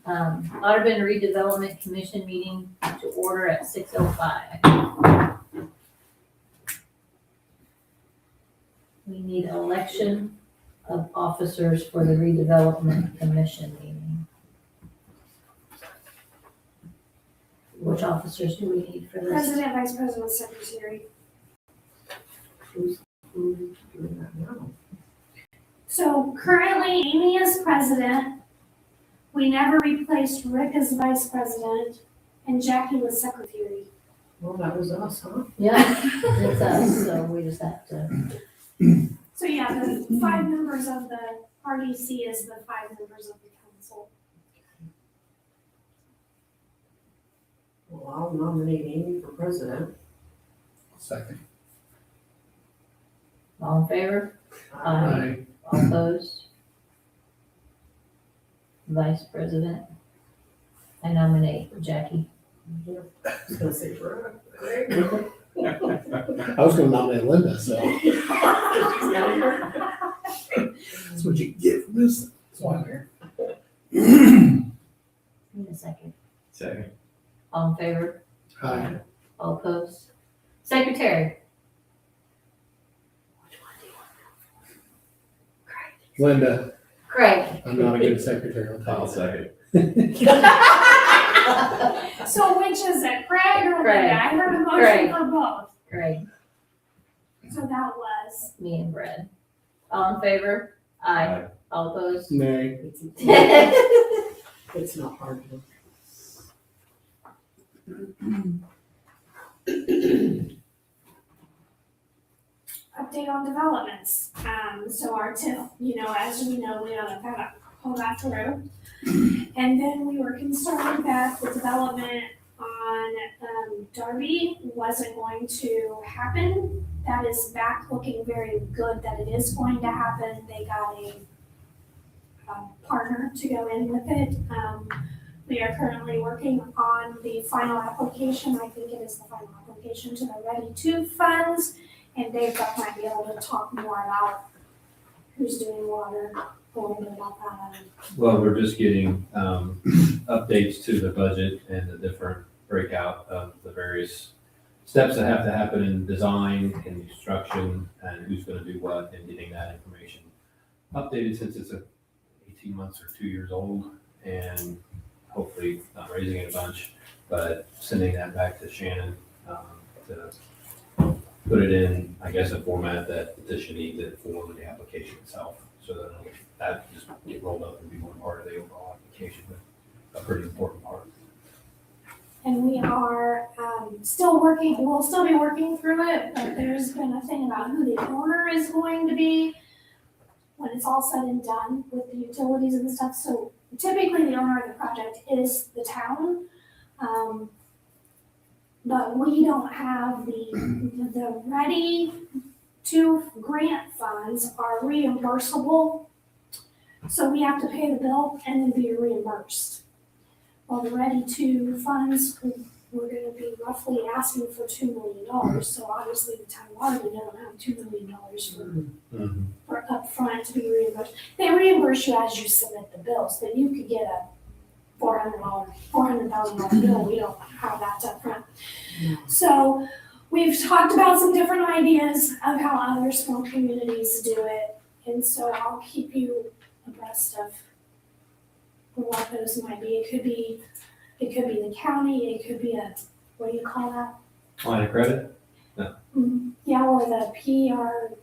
Audubon Redevelopment Commission meeting to order at 6:05. We need election of officers for the redevelopment commission meeting. Which officers do we need for this? President, Vice President, Secretary. Who's doing that now? So currently Amy is president. We never replaced Rick as vice president, and Jackie was secretary. Well, that was us, huh? Yeah, it's us, so we just have to. So yeah, the 5 members of the RDC is the 5 members of the council. Well, I'll nominate Amy for president. Second. All in favor? Aye. All opposed? Vice President? I nominate Jackie. I was gonna say Greg. I was gonna nominate Linda, so that's what you get from this. That's why I'm here. Need a second. Second. All in favor? Aye. All opposed? Secretary? Linda, Craig. I'm not a good secretary. I'll second. So which is it, Craig or Craig. Linda? I heard a motion Craig. for both. Craig, So that was, me and Brad. All in favor? Aye. All opposed? Nay. It's not hard to. update on developments. So our TIF, as we know, we kind of pulled that through. And then we were concerned that the development on Darby wasn't going to happen. That is back looking very good that it is going to happen. They got a partner to go in with it. We are currently working on the final application. I think it is the final application to the Ready To funds. And Dave Buck might be able to talk more about who's doing what or a little bit about that. Well, we're just getting updates to the budget and the different breakout of the various steps that have to happen in design and construction and who's going to do what and getting that information updated since it's 18 months or 2 years old and hopefully not raising it a bunch, but sending that back to Shannon to put it in, I guess, a format that petition needs it for the application itself. So that just get rolled up and be one part of the overall application, but a pretty important part. And we are still working, we'll still be working through it, but there's been a thing about who the owner is going to be when it's all said and done with the utilities and stuff. So typically the owner of the project is the town. But we don't have the Ready To grant funds are reimbursable. So we have to pay the bill and then be reimbursed. Well, the Ready To funds, we're gonna be roughly asking for $2 million. So obviously the town already don't have $2 million for upfront to be reimbursed. They reimburse you as you submit the bills, but you could get a $400,000 bill. We don't have that up front. So we've talked about some different ideas of how other small communities do it. And so I'll keep you abreast of what those might be. It could be the county, it could be what do you call that? Line of credit, Yeah, or the PR,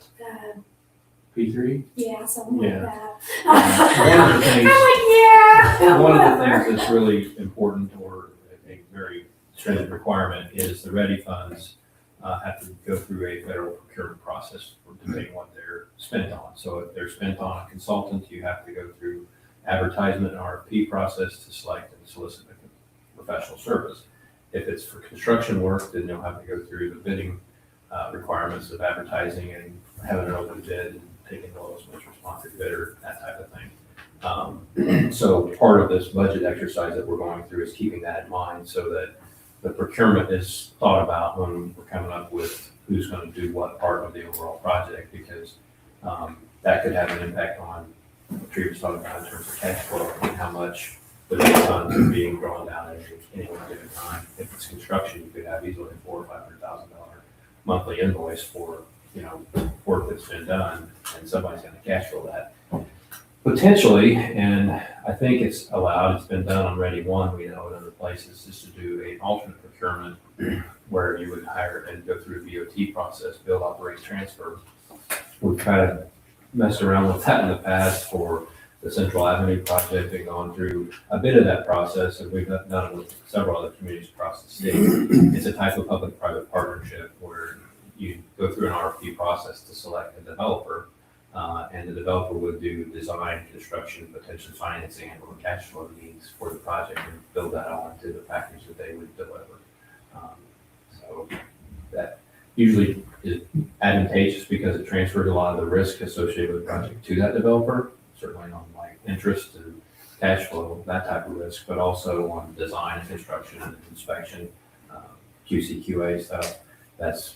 P3. yeah, something like Yeah. that. One of the things- I'm like, yeah, One of the whatever. things that's really important or a very stringent requirement is the ready funds have to go through a federal procurement process depending what they're spent on. So if they're spent on a consultant, you have to go through advertisement and RFP process to select and solicit a professional service. If it's for construction work, then you'll have to go through the bidding requirements of advertising and having an open bid and taking the lowest most responsive bidder, that type of thing. So part of this budget exercise that we're going through is keeping that in mind so that the procurement is thought about when we're coming up with who's going to do what part of the overall project, because that could have an impact on what Tree was talking about in terms of cash flow and how much the ready funds are being drawn down at any one given time. If it's construction, you could have easily $400,000 or $500,000 monthly invoice for, work that's been done, and somebody's gonna cash flow that. Potentially, and I think it's allowed, it's been done on Ready One, we know in other places, is to do an alternate procurement where you would hire and go through a BOT process, build, operate, transfer. We've kind of messed around with that in the past for the Central Avenue project and gone through a bit of that process, and we've done it with several other communities across the state. It's a type of public-private partnership where you go through an RFP process to select a developer, and the developer would do design, construction, potential financing, and or cash flow needs for the project and build that on into the package that they would deliver. So that usually is advantageous because it transfers a lot of the risk associated with the project to that developer, certainly on like interest and cash flow, that type of risk, but also on design and construction and inspection, QC, QA stuff. That's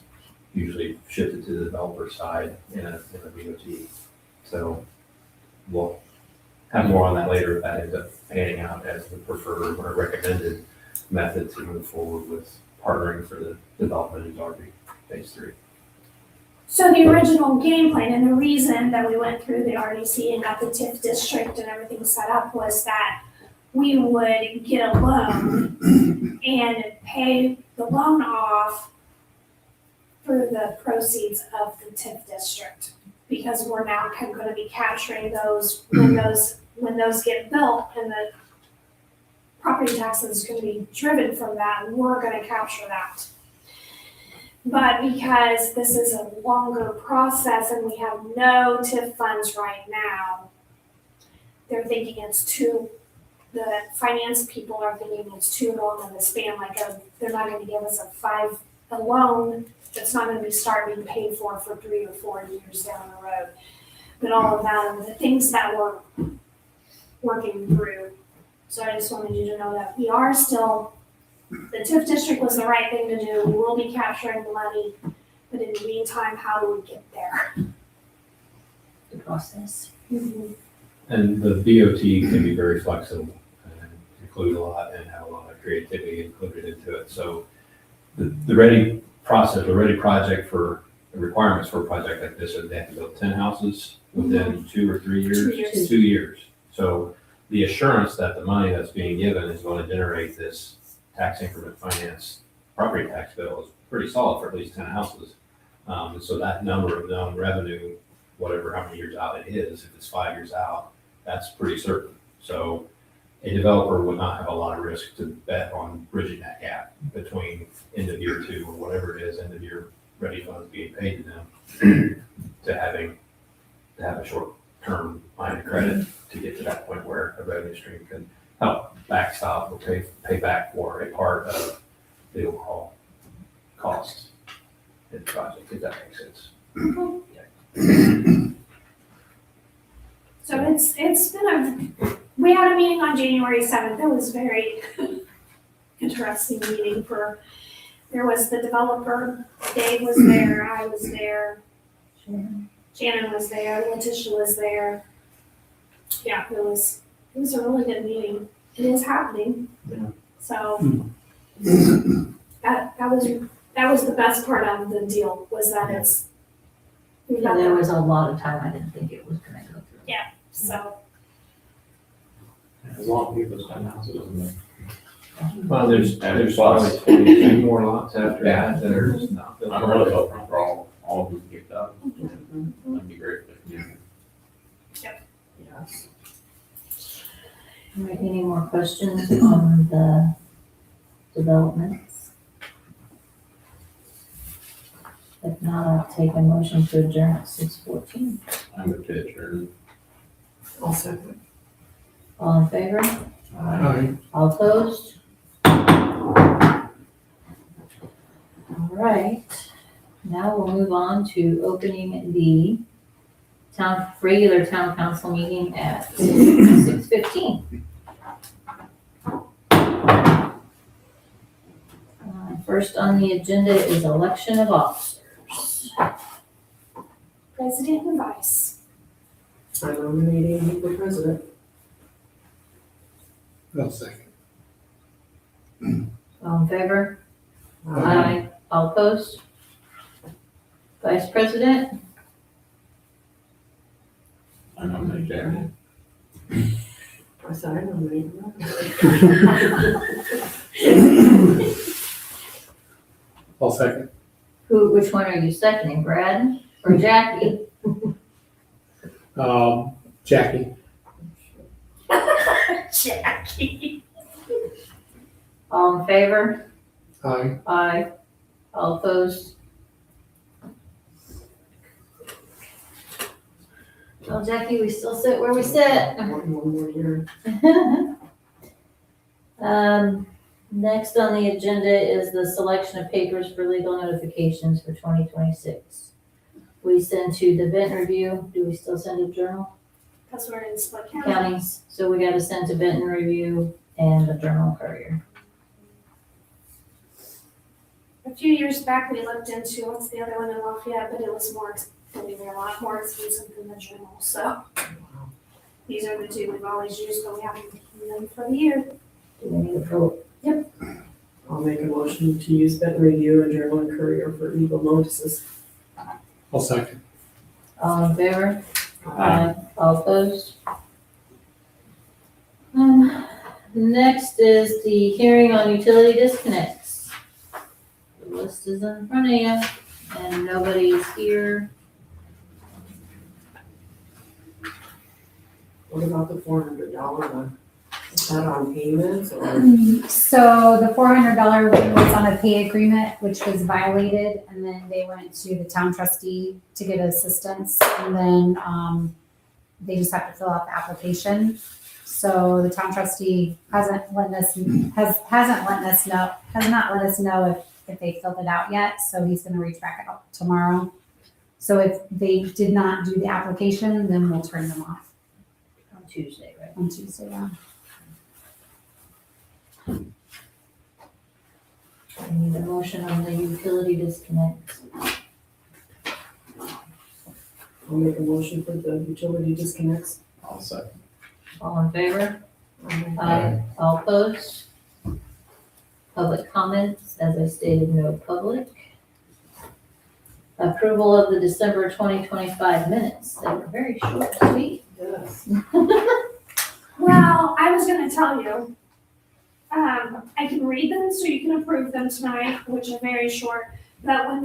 usually shifted to the developer side in a BOT. So we'll have more on that later if that ends up panning out as the preferred or recommended method to move forward with partnering for the development in Darby Phase 3. So the original game plan and the reason that we went through the RDC and got the TIF district and everything set up was that we would get a loan and pay the loan off for the proceeds of the TIF district. Because we're now going to be capturing those when those get built, and the property taxes is going to be driven from that, and we're going to capture that. But because this is a longer process and we have no TIF funds right now, they're thinking the finance people are thinking it's too long of a span, they're not going to give us a loan that's not going to be starting paid for 3 or 4 years down the road. But all of that are the things that we're working through. So I just wanted you to know that we are still, the TIF district was the right thing to do. We will be capturing the money, but in the meantime, how do we get there? The process. Mm-hmm. And the BOT can be very flexible and include a lot and have a lot of creativity included into it. So the ready process, the ready project for the requirements for a project like this is they have to build 10 houses within 2 or 3 years. 2 years. 2 years. So the assurance that the money that's being given is going to generate this tax increment finance property tax bill is pretty solid for at least 10 houses. So that number of known revenue, whatever, how many years out it is, if it's 5 years out, that's pretty certain. So a developer would not have a lot of risk to bet on bridging that gap between end of year 2 or whatever it is, end of year ready funds being paid to them to have a short-term line of credit to get to that point where a revenue stream can help backstop or pay back for a part of the overall costs in the project, if that makes sense. So it's been we had a meeting on January 7th. It was very interesting meeting there was the developer, Dave was there, I was there, Shannon was there, Letitia was there. Yeah, it was a really good meeting. It is happening. Yeah. So that was the best part of the deal, was that it's we got There the, was a lot of time I didn't think it was gonna go through. so A lot of people's done houses, isn't there? Well, there's probably 22 more lots after Yeah. that are just not built. I'm really hoping for all of them to get done. That'd be great for the community. Yes. All right, any more questions on the developments? If not, I'll take a motion to adjourn at 6:14. I'm a pitcher. I'll second. All in favor? Aye. All opposed? All right, now we'll move on to opening the regular town council meeting at 6:15. First on the agenda is election of officers. president and vice. I'm nominating you for president. I'll second. All in favor? Aye. All opposed? Vice President? I nominate Jeremy. I said I nominate I'll second. Which one are you seconding, Brad or Jackie? Jackie. Jackie. All in favor? Aye. Aye. All opposed? Well, Jackie, we still sit where we sit. one more year. Next on the agenda is the selection of papers for legal notifications for 2026. We send to the Benton Review. Do we still send to Journal? Because we're in Split County. Counties. So we got to send to Benton Review and the Journal Courier. A few years back, we looked into what's the other one in Lafayette, but it was believe it or not, more expensive than the Journal. So these are the two we've always used, but we haven't used them for the year. Do we need a vote? I'll make a motion to use Benton Review and Journal and Courier for legal notices. I'll second. All in favor? Aye. All opposed? Next is the hearing on utility disconnects. The list is in front of you, and nobody's here. What about the $400 one? Is that on payments or? So the $400 was on a pay agreement, which was violated, and then they went to the town trustee to get assistance, and then, they just have to fill out the application. So the town trustee has not let us know if they filled it out yet, so he's gonna reach back out tomorrow. So if they did not do the application, then we'll turn them off On Tuesday, right? on Tuesday, yeah. I need a motion on the utility disconnects. I'll make a motion for the utility disconnects. I'll second. All in favor? Aye. All opposed? Public comments, as I stated, no public. Approval of the December 2025 minutes. They were very short, and sweet. Yes. Well, I was gonna tell you, I can read them so you can approve them tonight, which are very short, but when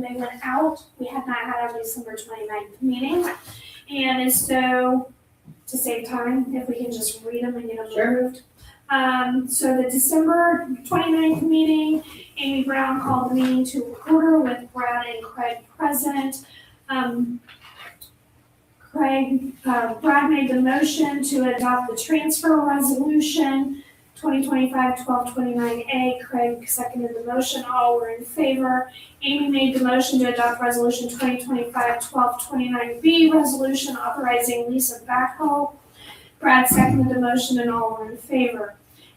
they went out, we had not had our December 29th meeting. And so, to save time, if we can just read them and get them Sure. approved. So the December 29th meeting, Amy Brown called the meeting to order with Brad and Craig present. Brad made the motion to adopt the transfer resolution 2025-1229A. Craig seconded the motion. All were in favor. Amy made the motion to adopt resolution 2025-1229B, resolution authorizing lease of backhoe. Brad seconded the motion and all were in favor.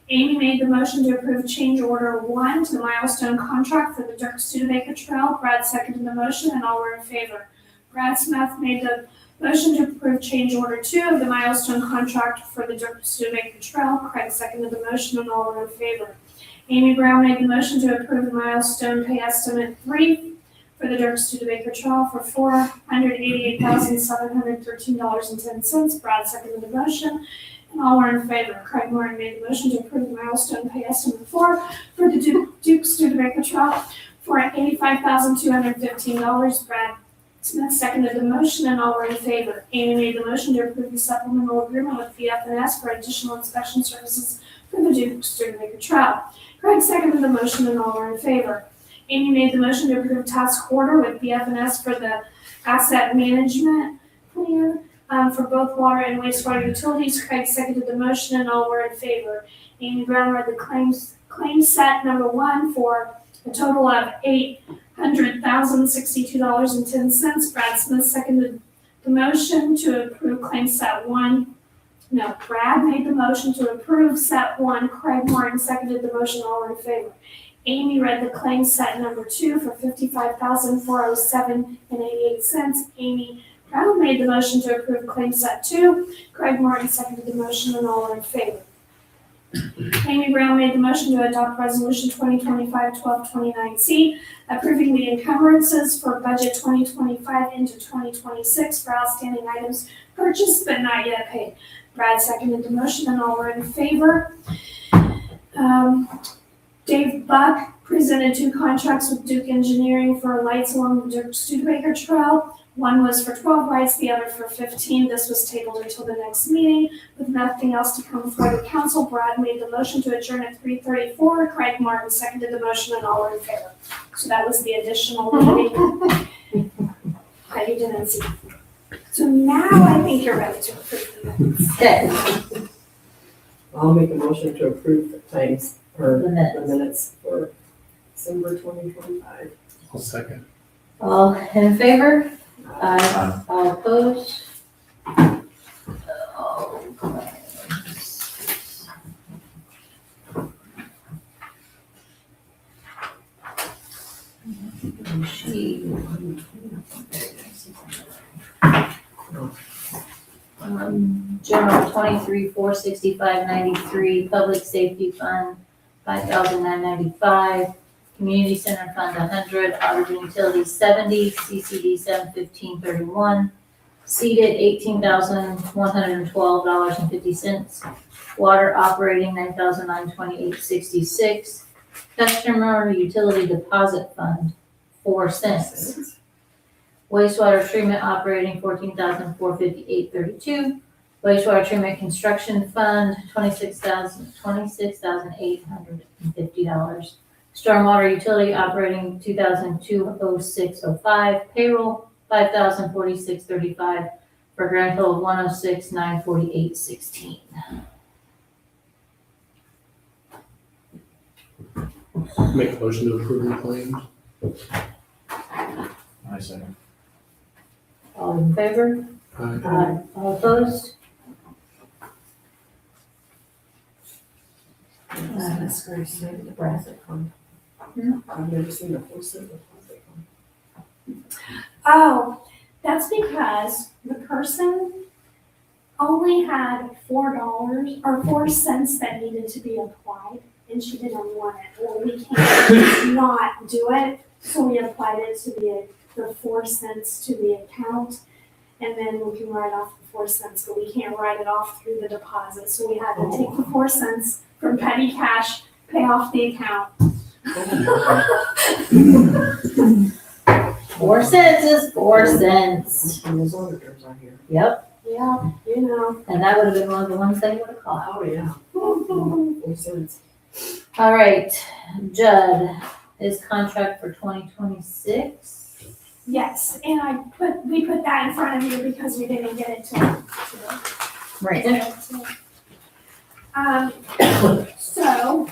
Amy made the motion to approve change order 1 to the milestone contract for the Dirk Studebaker Trail. Brad seconded the motion and all were in favor. Brad Smith made the motion to approve change order 2 of the milestone contract for the Dirk Studebaker Trail. Craig seconded the motion and all were in favor. Amy Brown made the motion to approve the milestone pay estimate 3 for the Dirk Studebaker Trail for $488,713.10. Brad seconded the motion and all were in favor. Craig Martin made the motion to approve the milestone pay estimate 4 for the Duke Studebaker Trail for $85,215. Brad Smith seconded the motion and all were in favor. Amy made the motion to approve the supplemental agreement with BF&S for additional inspection services for the Duke Studebaker Trail. Craig seconded the motion and all were in favor. Amy made the motion to approve task order with BF&S for the asset management plan for both water and wastewater utilities. Craig seconded the motion and all were in favor. Amy Brown read the claim set number 1 for a total of $800,062.10. Brad Smith seconded the motion to approve claim set 1. No, Brad made the motion to approve set 1. Craig Martin seconded the motion. All were in favor. Amy read the claim set number 2 for $55,407.88. Amy Brown made the motion to approve claim set 2. Craig Martin seconded the motion and all were in favor. Amy Brown made the motion to adopt resolution 2025-1229C, approving the encumbrances for budget 2025 into 2026 for outstanding items purchased but not yet paid. Brad seconded the motion and all were in favor. Dave Buck presented 2 contracts with Duke Engineering for lights along the Duke Studebaker Trail. One was for 12 lights, the other for 15. This was tabled until the next meeting. With nothing else to come before the council, Brad made the motion to adjourn at 3:34. Craig Martin seconded the motion and all were in favor. So that was the additional meeting that you didn't see. So now I think you're ready to approve the minutes. Okay, I'll make a motion to approve the claims or the the minutes. minutes for December 2025. I'll second. All in favor? Aye. All opposed? Oh, General 23,465.93, Public Safety Fund 5,995, Community Center Fund 100, Auto and Utilities 70, CCD 715.31, seated $18,112.50, Water Operating $9,928.66, Customer Utility Deposit Fund 4 cents. Wastewater treatment operating $14,458.32. Wastewater treatment construction fund $26,850. Stormwater utility operating $2,206.05. Payroll $5,046.35 for a grand total of $106,948.16. Make a motion to approve the claims. I second. All in favor? Aye. All opposed? That's very sad, the deposit fund. I've never seen a 4 cent deposit fund. Oh, that's because the person only had $4 or 4 cents that needed to be applied, and she didn't want it. Well, we can't not do it, so we applied it to the 4 cents to the account, and then we can write off the 4 cents, but we can't write it off through the deposit. So we had to take the 4 cents from petty cash, pay off the account. 4 cents is 4 cents. And those auditors are here. Yep, Yeah, you know. and that would have been one of the ones they would have caught. Oh, yeah. 4 cents. All right, Judd, his contract for 2026. Yes, and we put that in front of you because we didn't get it to Right. So,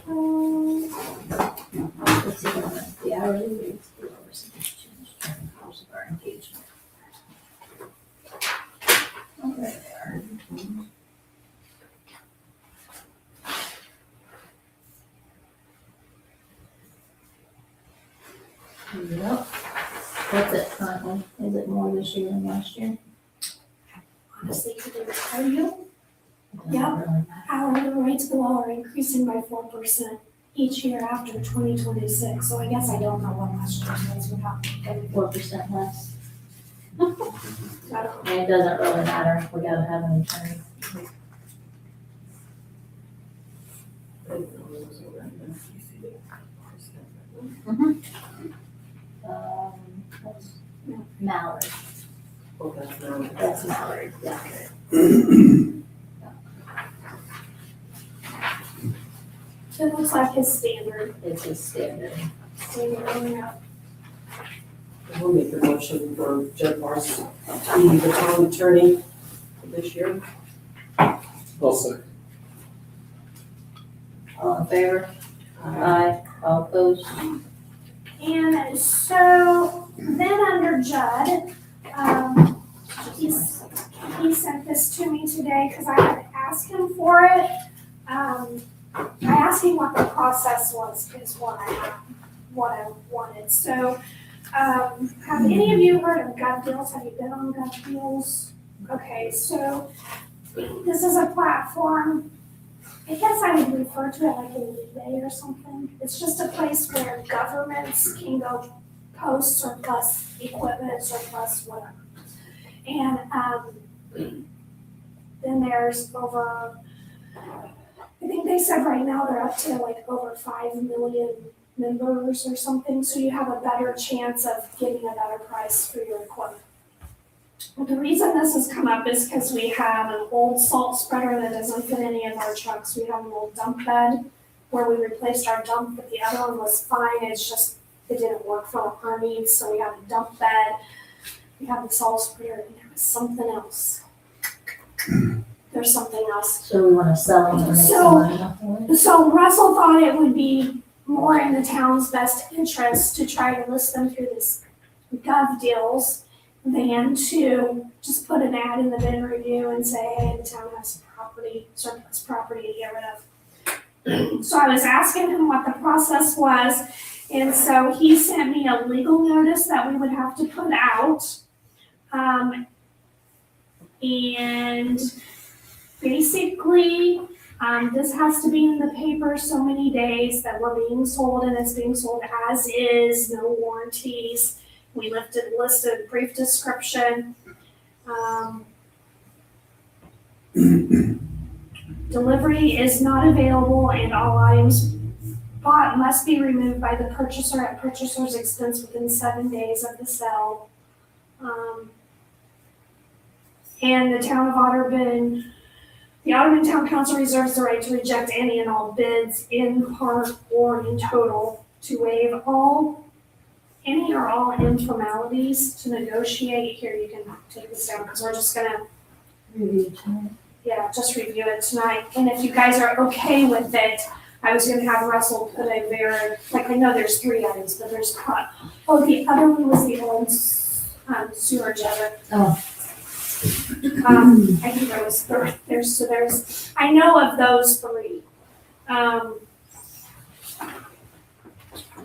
Let's see, the hourly rates, the hours of exchange, hours of our engagement. Oh, there they are. Yep. What's it currently? Is it more this year than last year? honestly, to tell you, Doesn't Yep. really matter. hourly rates below are increasing by 4% each year after 2026. So I guess I don't know what last year's rates would have been. 4% less. I don't know. And it doesn't really matter, we gotta have an attorney. I didn't know it was around there. You see the 4 cent. That's Mallory, Oh, that's now. that's Mallory, yeah. It looks like his standard, It's a standard. going up. We'll make a motion for Jeff Larson to be the town attorney for this year. I'll second. All in favor? Aye. All opposed? And so then under Judd, he sent this to me today because I had asked him for it. I asked him what the process was, is what I wanted. So, have any of you heard of Gov Deals? Have you been on Gov Deals? Okay, so this is a platform I guess I would refer to it like an eBay or something. It's just a place where governments can go post surplus equipment, surplus whatever. And, then there's over, I think they said right now they're up to like over 5 million members or something, so you have a better chance of getting a better price for your equipment. Well, the reason this has come up is because we have an old salt spreader that doesn't fit any of our trucks. We have an old dump bed where we replaced our dump, but the other one was fine. It's just, it didn't work for our needs, so we have a dump bed. We have the salt spreader, and there was something else. There's something else. So we wanna sell them and make some money off of it? So Russell thought it would be more in the town's best interest to try to list them through this gov deals than to just put an ad in the bin review and say, hey, the town has property, surplus property to get rid of. So I was asking him what the process was, and so he sent me a legal notice that we would have to put out. And basically, this has to be in the paper so many days that we're being sold, and it's being sold as is, no warranties. We listed brief description. Delivery is not available, and all items bought must be removed by the purchaser at purchaser's expense within 7 days of the sale. And the town of Otterburn, the Otterburn Town Council reserves the right to reject any and all bids in part or in total, to waive any or all informalities, to negotiate. Here, you can take this down, because we're just gonna, just review it tonight. And if you guys are okay with it, I was gonna have Russell put a I know there's 3 items, but there's the other one was the old sewer jetter. Oh. I think there was 3. I know of those 3.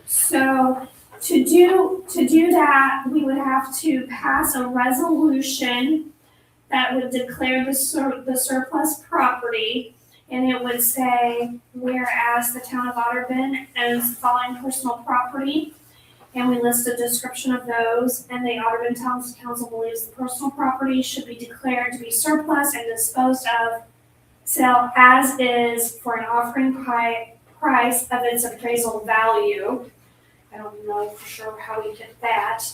So to do that, we would have to pass a resolution that would declare the surplus property, and it would say, whereas the town of Otterburn owns the following personal property, and we list a description of those, and the Otterburn Town Council believes the personal property should be declared to be surplus and disposed of, sale as is for an offering price of its appraisal value. I don't know for sure how we get that.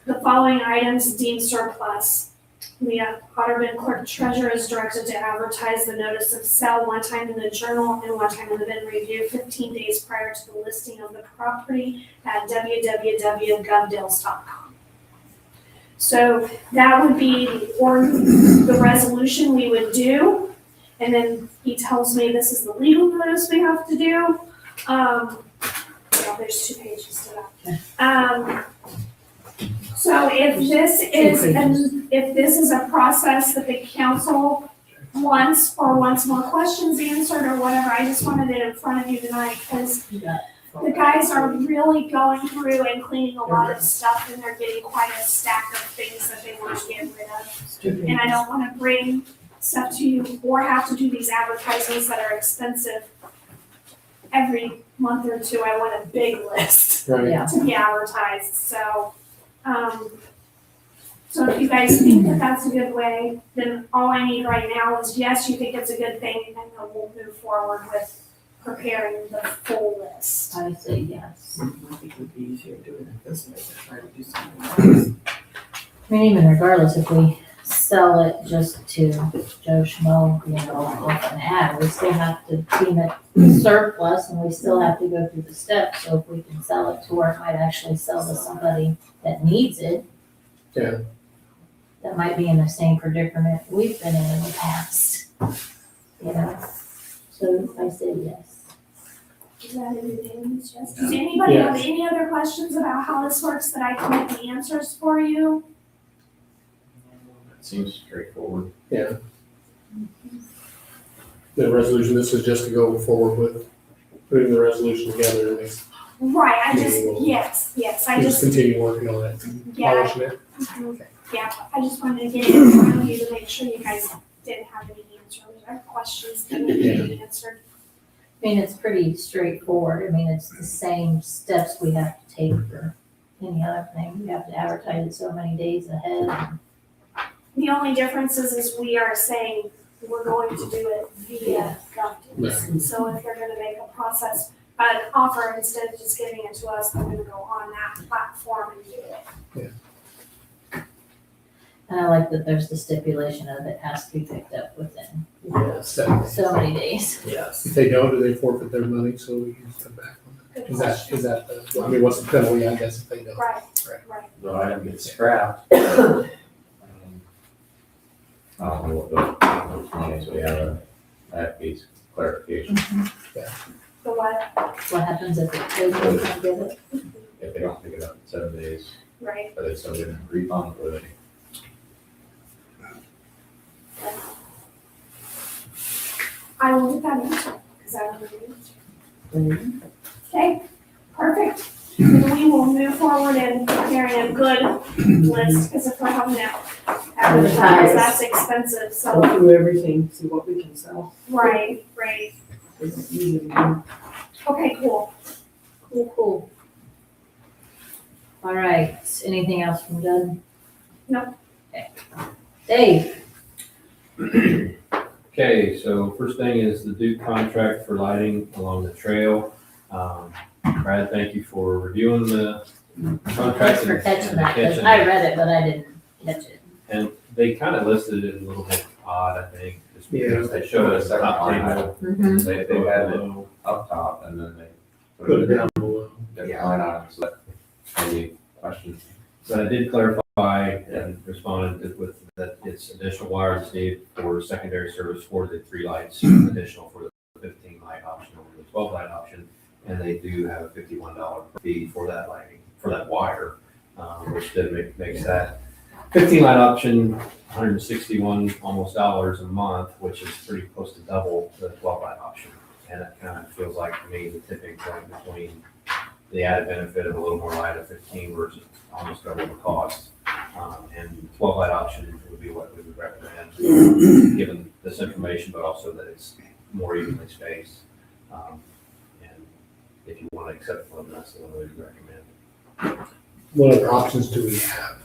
The following items deemed surplus. The Otterburn Clerk Treasurer is directed to advertise the notice of sale one time in the Journal and one time in the bin review 15 days prior to the listing of the property at www.govdeals.com. So that would be the resolution we would do. And then he tells me this is the legal notice we have to do. There's 2 pages to that. So if this is a process that the council wants, or wants more questions answered or whatever, I just wanted it in front of you tonight, because the guys are really going through and cleaning a lot of stuff, and they're getting quite a stack of things that they want to get rid of. And I don't want to bring stuff to you or have to do these advertisements that are expensive. Every month or 2, I want a big list Right. to be advertised, so if you guys think that that's a good way, then all I need right now is, yes, you think it's a good thing, and then we'll move forward with preparing the full list. I say yes. I think it would be easier doing it this way than trying to do something else. I mean, even regardless, if we sell it just to Joe Schmo, with an ad, we still have to deem it surplus, and we still have to go through the steps. So if we can sell it to where it might actually sell to somebody that needs it. Yeah. That might be in the same predicament we've been in the past. So I say yes. Is that everything? Does anybody have any other questions about how this works that I can get the answers for you? That seems straightforward. Yeah. The resolution, this is just to go forward with putting the resolution together at least. Right, I You just continue working on it, polishing it. Yeah, I just wanted to get it in front of you to make sure you guys didn't have any answers, our questions that need to be answered. I mean, it's pretty straightforward. I mean, it's the same steps we have to take for any other thing. We have to advertise it so many days ahead. The only difference is we are saying we're going to do it via GovDeals. So if they're gonna make a process, an offer, instead of just giving it to us, they're gonna go on that platform and do it. And I like that there's the stipulation of it has to be picked up within Yes. so many days. Yes. If they don't, do they forfeit their money, so we can come back on Good that? Is question. that the, I mean, what's the penalty, I guess, if they don't? Right, right. The item gets scrapped. I don't know what those money, so we have that piece of clarification. The what? What happens if they don't get it? If they don't pick it up in 7 days, Right. are they still getting a refund or they? I will get that answer, because I don't know the answer. Okay, perfect. Then we will move forward in preparing a good list, because if we're having to advertise, that's expensive, Go so, through everything, see what we can sell. right. It's easy to do. Okay, cool. Cool. All right, anything else from Judd? No. Okay. Dave? Okay, so first thing is the Duke contract for lighting along the trail. Brad, thank you for reviewing the contract. Thanks for and catching the that, because catching. I read it, but I didn't catch it. And they kind of listed it a little bit odd, I think, just because they showed us Second top line table. Mm-hmm. They had it up top and then they Put it down below. different line items, so that maybe questions. But I did clarify and responded with that it's additional wires needed for secondary service for the 3 lights, additional for the 15 light option over the 12 light option. And they do have a $51 fee for that lighting, for that wire, which then makes that 15 light option 161 almost dollars a month, which is pretty close to double the 12 light option. And it kind of feels like to me the tipping point between the added benefit of a little more light of 15 versus almost double the cost. And 12 light option would be what we would recommend, given this information, but also that it's more evenly spaced. And if you want to accept one, that's the one we would recommend. What other options do we have?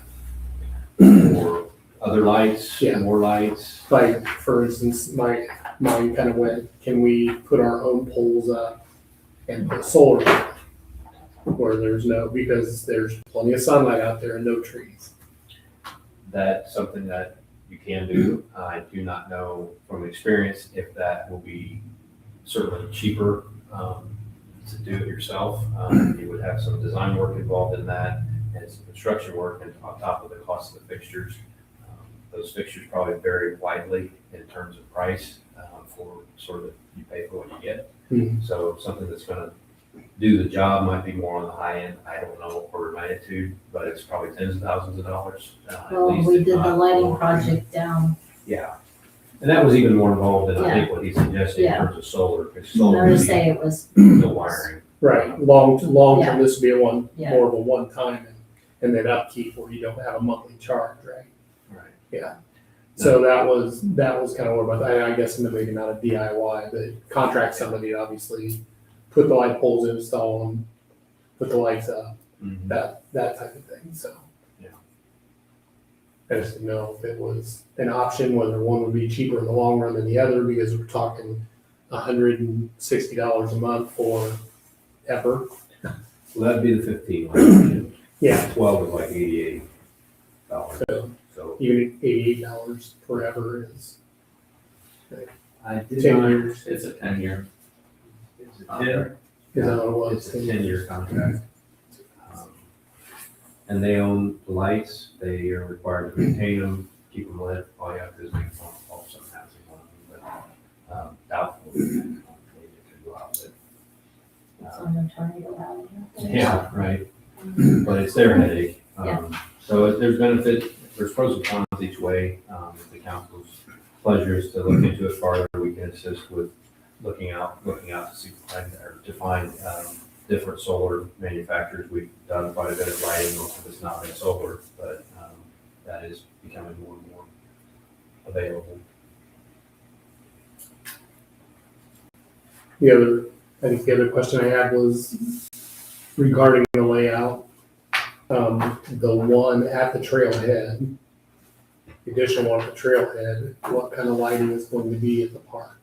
Or other lights, Yeah. more lights. Like, for instance, my mind kind of went, can we put our own poles up and put solar on it? Where there's no, because there's plenty of sunlight out there and no trees. That's something that you can do. I do not know from experience if that will be certainly cheaper to do it yourself. You would have some design work involved in that and some construction work and on top of the cost of the fixtures. Those fixtures probably vary widely in terms of price for sort of you pay for what you get. Mhm. So something that's going to do the job might be more on the high end. I don't know order of magnitude, but it's probably tens of thousands of dollars. At Well, least, we if did the not lighting more. project down, Yeah. And that was even more involved than I think what he suggested in Yeah. terms of solar, because I solar would would say be it was, no wiring. Right, long Yeah. term, this would be a one, Yeah. more of a one time and then upkeep where you don't have a monthly charge, right? Right. Yeah. So that was kind of what, I guess maybe not a DIY, but contract somebody to obviously put the light poles in, install them, put the lights up, Mhm. that type of thing, so. Yeah. I just didn't know if it was an option, whether one would be cheaper in the long run than the other, because we're talking $160 a month for ever. Well, that'd be the 15 light. Yeah. 12 is like $88. So So even $88 forever is I did 10 not, years. It's a 10-year. it's a 10, Is that what it was? it's a 10-year contract. And they own the lights, they are required to maintain them, keep them lit, all you have to do is make a phone call, something happens with one of them, but doubtful. They could go out, but, it's on the tornado alley. yeah, right, but it's their headache. So there's benefit, there's pros and cons each way. If the council's pleasure is to look into it farther, we can assist with looking out to see, or to find different solar manufacturers. We've done quite a bit of lighting, most of it's not been solar, but that is becoming more and more available. I think the other question I had was regarding the layout. The one at the trailhead, the additional one at the trailhead, what kind of lighting is going to be at the park?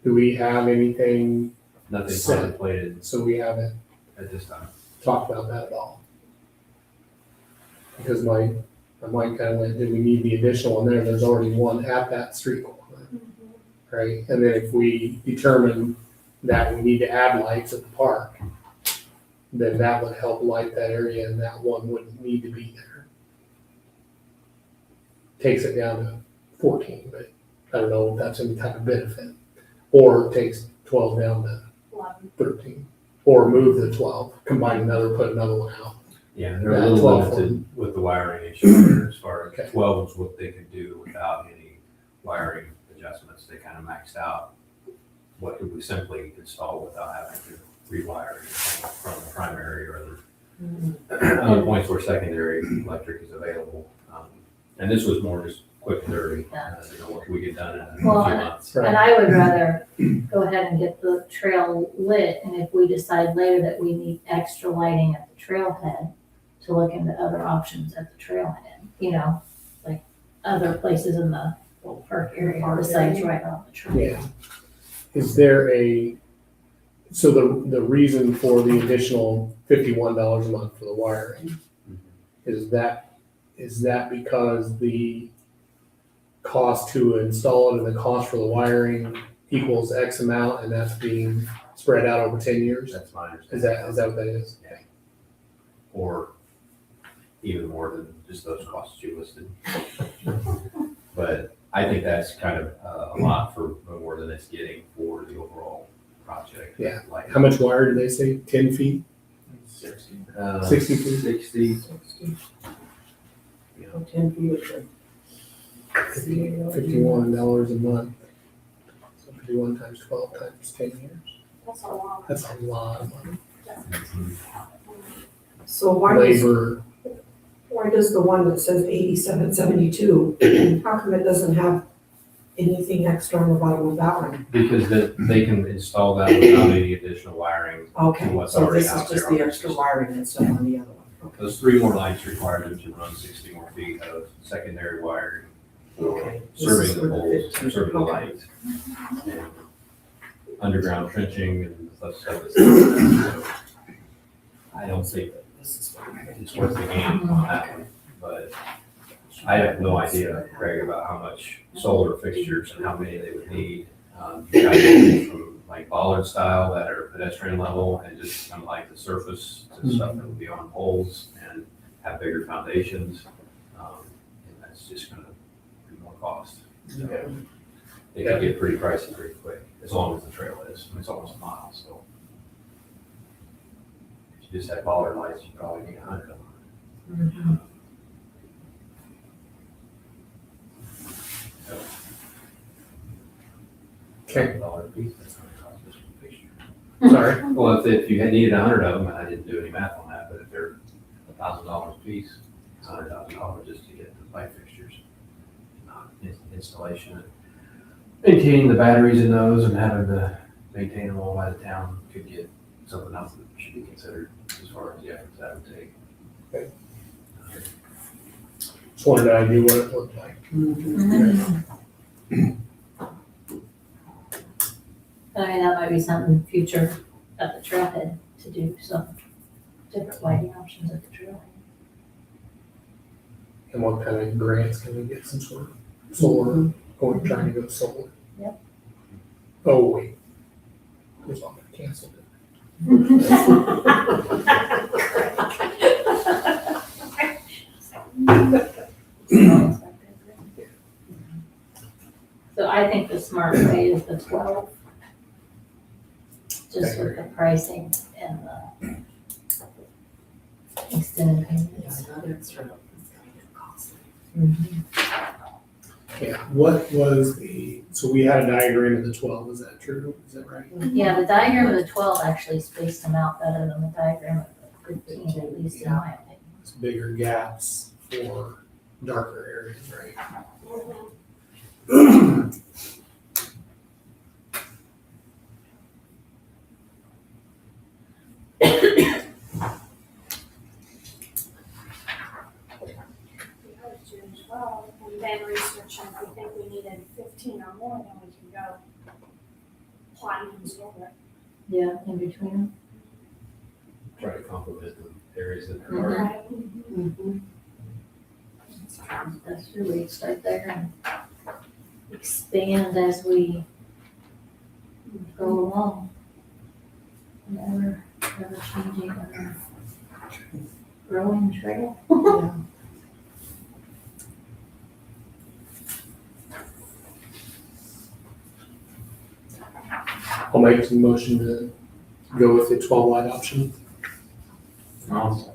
Do we have anything, Nothing Set. contemplated so we haven't at this time. talked about that at all? Because my mind kind of went, did we need the additional one there? There's already one at that street corner, right? And then if we determine that we need to add lights at the park, then that would help light that area and that one wouldn't need to be there. Takes it down to 14, but I don't know if that's any type of benefit. Or it takes 12 down to 13. Or move the 12, combine another, put another one out. Yeah, they're a Yeah, little 12 limited with the wiring issue there as far Okay. as 12 is what they could do without any wiring adjustments. They kind of maxed out what could we simply install without having to rewire anything from the primary or other points where secondary electric is available. And this was more just quick and dirty, what can we get done in a few Well, months? Right. And I would rather go ahead and get the trail lit, and if we decide later that we need extra lighting at the trailhead, to look into other options at the trailhead, like other places in the little park area besides right on the trail. Yeah. Is there so the reason for the additional $51 a month for the wiring, is that because the cost to install it and the cost for the wiring equals X amount and that's being spread out over 10 years? That's my understanding. Is that what that is? Yeah. Or even more than just those costs you listed. But I think that's kind of a lot for more than it's getting for the overall project. Yeah. Like How much wire did they say? 10 feet? 60 60 feet? 60. 10 feet of the. $51 a month. So 51 times 12 times 10 years. That's a lot. That's a lot of money. So why does the one that says 8772, how come it doesn't have anything extra on the bottom of that one? Because they can install that without any additional wiring. Okay, What's so already this out is just there on the the extra system. wiring and stuff on the other one. Okay. Those 3 more lights require them to run 60 more feet of secondary wiring for Okay. This is serving the for poles, 15. serving the Okay. lights. And underground trenching and stuff that's so I don't think This is it's worth the game on that one, but I have no idea, Craig, about how much solar fixtures and how many they would need. You got anything from like bollard style that are pedestrian level and just kind of like the surface to stuff that would be on poles and have bigger foundations. And that's just gonna be more cost. So it could get pretty pricey pretty quick, as long as the trail is. It's almost a mile, so. If you just had bollard lights, you probably need 100 of them. Okay. $1 a piece, that's gonna cost us for fixture. Sorry. Well, if you had needed 100 of them, and I didn't do any math on that, but if they're $1,000 a piece, it's $100,000 just to get the light fixtures. Not installation and maintaining the batteries in those and having to maintain them all by the town could get something else that should be considered as far as the efforts that would take. Just wanted to idea what it looked like. I mean, that might be something future at the trailhead to do some different lighting options at the trailhead. And what kind of grants can we get, some sort of solar, trying to go solar? Yep. Oh, wait. There's all that canceled. So I think the smart way is the 12. Just with the pricing and the extended payments. Not extra, it's gonna get costly. Yeah, what was so we had a diagram of the 12, is that true? Is that right? Yeah, the diagram of the 12 actually spaced them out better than the diagram of the 15, at least in my opinion. It's bigger gaps for darker areas, right? more, then we can go platinums over it. Yeah, in between them. Try to complement the areas that Mhm. are. Right. That's really start there and expand as we go along. Never changing, ever growing trail. I'll make the motion to go with the 12 light option. Awesome.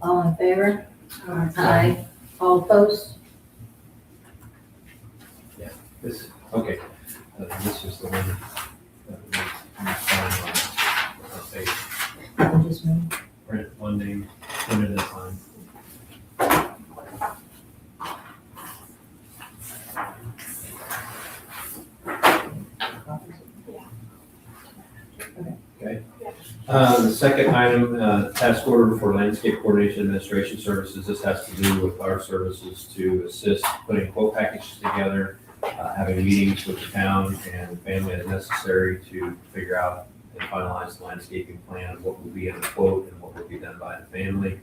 All in favor? Aye. All opposed? This, okay, this is the one that we find on our page. Just me. Print one name, one at a time. Okay. The second item, task order for landscape coordination administration services. This has to do with our services to assist putting quote packages together, having meetings with the town and family as necessary to figure out and finalize the landscaping plan, what will be in the quote and what will be done by the family.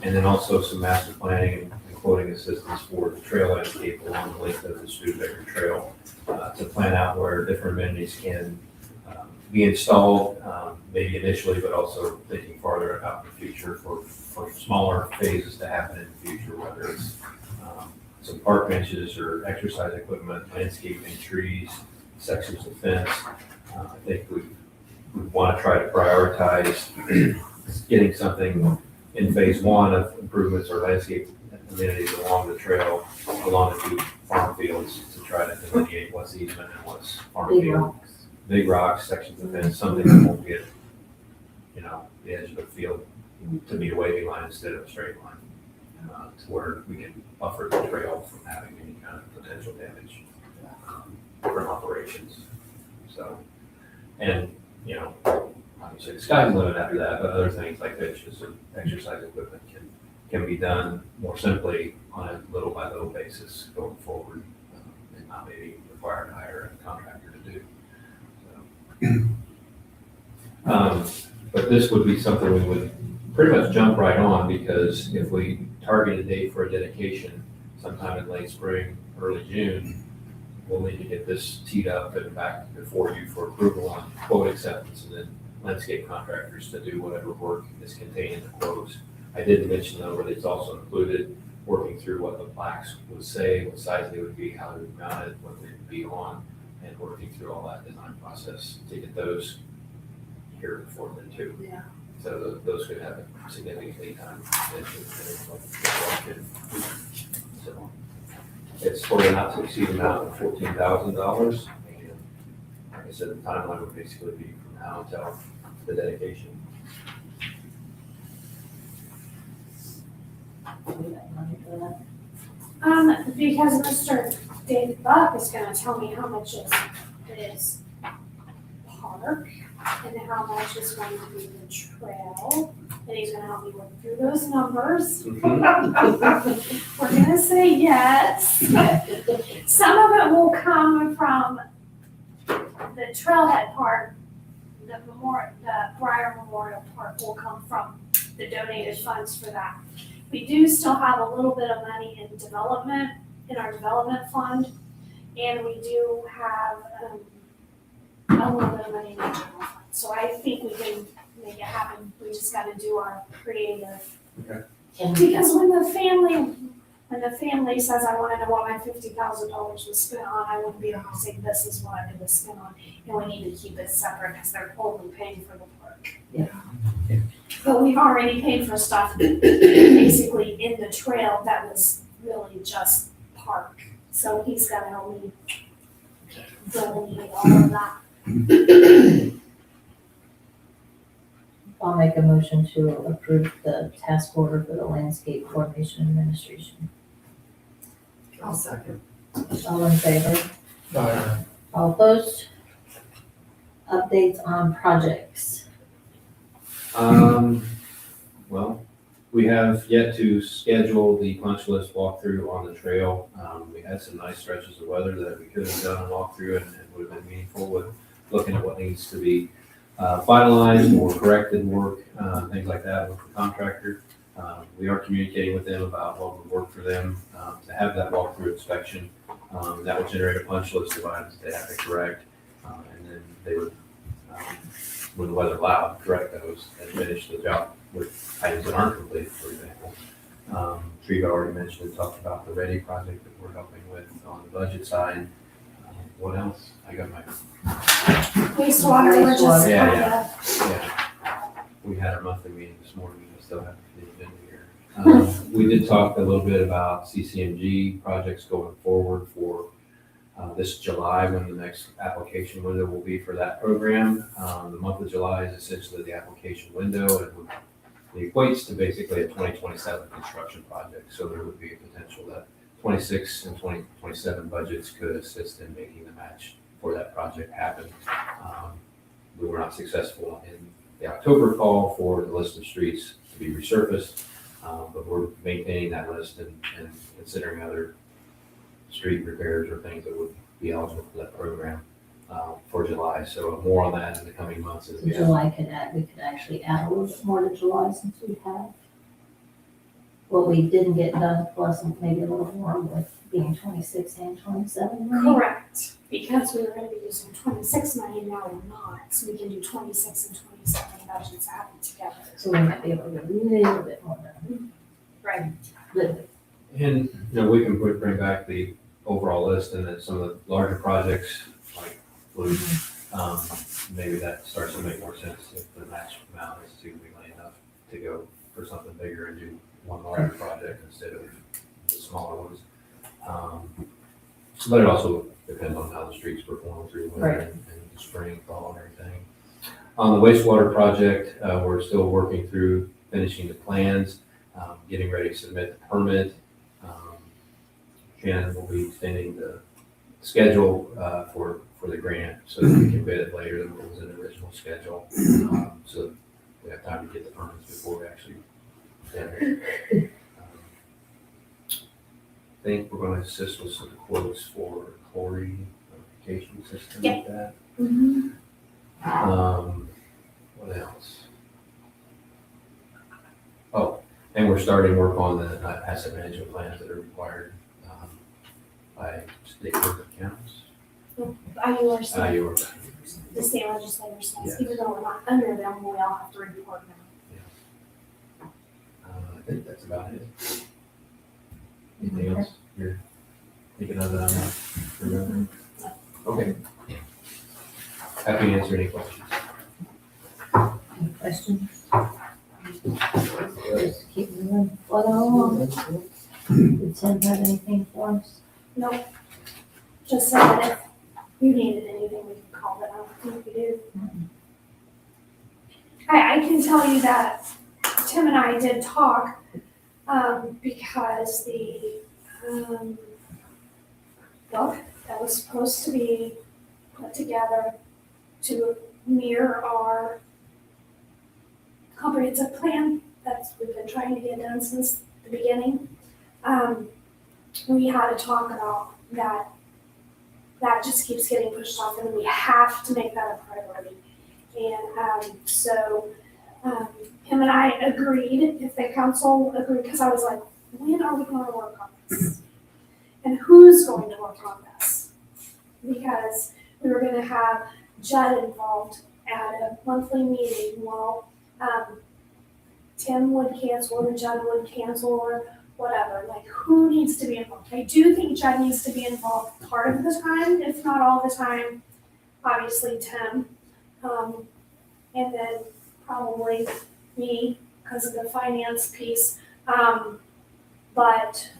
And then also some master planning and quoting assistance for the trail landscape along the length of the Studebaker Trail, to plan out where different amenities can be installed, maybe initially, but also thinking farther out in the future for smaller phases to happen in the future, whether it's some park benches or exercise equipment, landscaping, trees, sections of fence. I think we want to try to prioritize getting something in phase one of improvements or landscape amenities along the trail, along the two farm fields, to try to delineate what's easement and what's farm Big field. rocks. Big rocks, sections of fence, something that won't get, the edge of the field to be a wavy line instead of a straight line, to where we can buffer the trail from having any kind of potential damage from operations. So, and, obviously the sky's the limit after that, but other things like benches and exercise equipment can be done more simply on a little by little basis going forward, and not maybe require to hire a contractor to do. But this would be something we would pretty much jump right on, because if we target a date for a dedication sometime in late spring, early June, we'll need to get this teed up and back before you for approval on quote acceptance, and then landscape contractors to do whatever work is contained in the quotes. I did mention though that it's also included working through what the plaques would say, what size they would be, how they would mount it, what they would be on, and working through all that design process to get those here before then too. Yeah. So those could have a significant lead time. So it's for a not to exceed amount of $14,000. And like I said, the timeline would basically be from now until the dedication. We got money for that. Because Mr. Dave Buck is gonna tell me how much is park and how much is going to be the trail, and he's gonna help me work through those numbers. Mm-hmm. We're gonna say yes. Some of it will come from the trailhead part, the Briar Memorial Park will come from the donated funds for that. We do still have a little bit of money in development, in our development fund, and we do have a little bit of money in the general fund. So I think we can make it happen. We just gotta do our creative. And Because when the family says, I wanna know what my $50,000 was spent on, I wouldn't be able to say, this is what it was spent on. And we need to keep it separate because they're only paying for the park. Yeah. But we've already paid for stuff basically in the trail that was really just park. So he's gotta help me delineate all of that. I'll make a motion to approve the task order for the landscape coordination administration. I'll second. All in favor? All opposed? Updates on projects. Well, We have yet to schedule the punch list walkthrough on the trail. We had some nice stretches of weather that we could have done a walkthrough and would have been meaningful with looking at what needs to be finalized or corrected work, things like that with the contractor. We are communicating with them about what would work for them to have that walkthrough inspection. That would generate a punch list of items that they have to correct. And then they would, when the weather allowed, correct those and finish the job with items that aren't completed, for example. Treva already mentioned and talked about the Ready project that we're helping with on the budget side. What else? I got my, Wastewater, we're just Yeah, kinda, yeah. We had our monthly meeting this morning, we still have the agenda here. We did talk a little bit about CCMG projects going forward for this July, when the next application window will be for that program. The month of July is essentially the application window, and it equates to basically a 2027 construction project. So there would be a potential that 26 and 2027 budgets could assist in making the match for that project happen. We were not successful in the October call for the list of streets to be resurfaced, but we're maintaining that list and considering other street repairs or things that would be eligible for that program for July. So more on that in the coming months as we have. July we could actually add a little bit more to July since we have what we didn't get done, plus maybe a little more with being 26 and 27 money. correct, because we were gonna be using 26 money, and now we're not, so we can do 26 and 27 budgets added together. So we might be able to get a little bit more done. Right. Little bit. And, we can bring back the overall list and then some of the larger projects like Blue, maybe that starts to make more sense if the match amount is significantly enough to go for something bigger and do one larger project instead of the smaller ones. But it also depends on how the streets perform through winter Right. and the spring, fall, and everything. On the wastewater project, we're still working through finishing the plans, getting ready to submit the permit. Shannon will be extending the schedule for the grant so that we can bid it later than what was in the original schedule. So we have time to get the permits before we actually bid it. I think we're going to assist with some quotes for chlorine notification system like that. What else? Oh, and we're starting work on the asset management plans that are required by state board accounts. Yours. The state legislature says, Yes. even though we're not under them, we all have to report them. I think that's about it. Anything else you're thinking of that I'm not remembering? Okay. Happy to answer any questions. Any questions? Just keep moving, float along. Did Tim have anything for us? Nope. Just so that if you needed anything, we can call it. I don't think we do. I can tell you that Tim and I did talk, because the, book that was supposed to be put together to mirror our comprehensive plan that we've been trying to get done since the beginning. We had to talk about that. That just keeps getting pushed off, and we have to make that a priority. And so him and I agreed, if the council agreed, because I was like, when are we going to work on this? And who's going to work on this? Because we were going to have Judd involved at a monthly meeting. Well, Tim would cancel, or Judd would cancel, or whatever. Like, who needs to be involved? I do think Judd needs to be involved part of the time, if not all the time. Obviously, Tim. And then probably me, because of the finance piece. But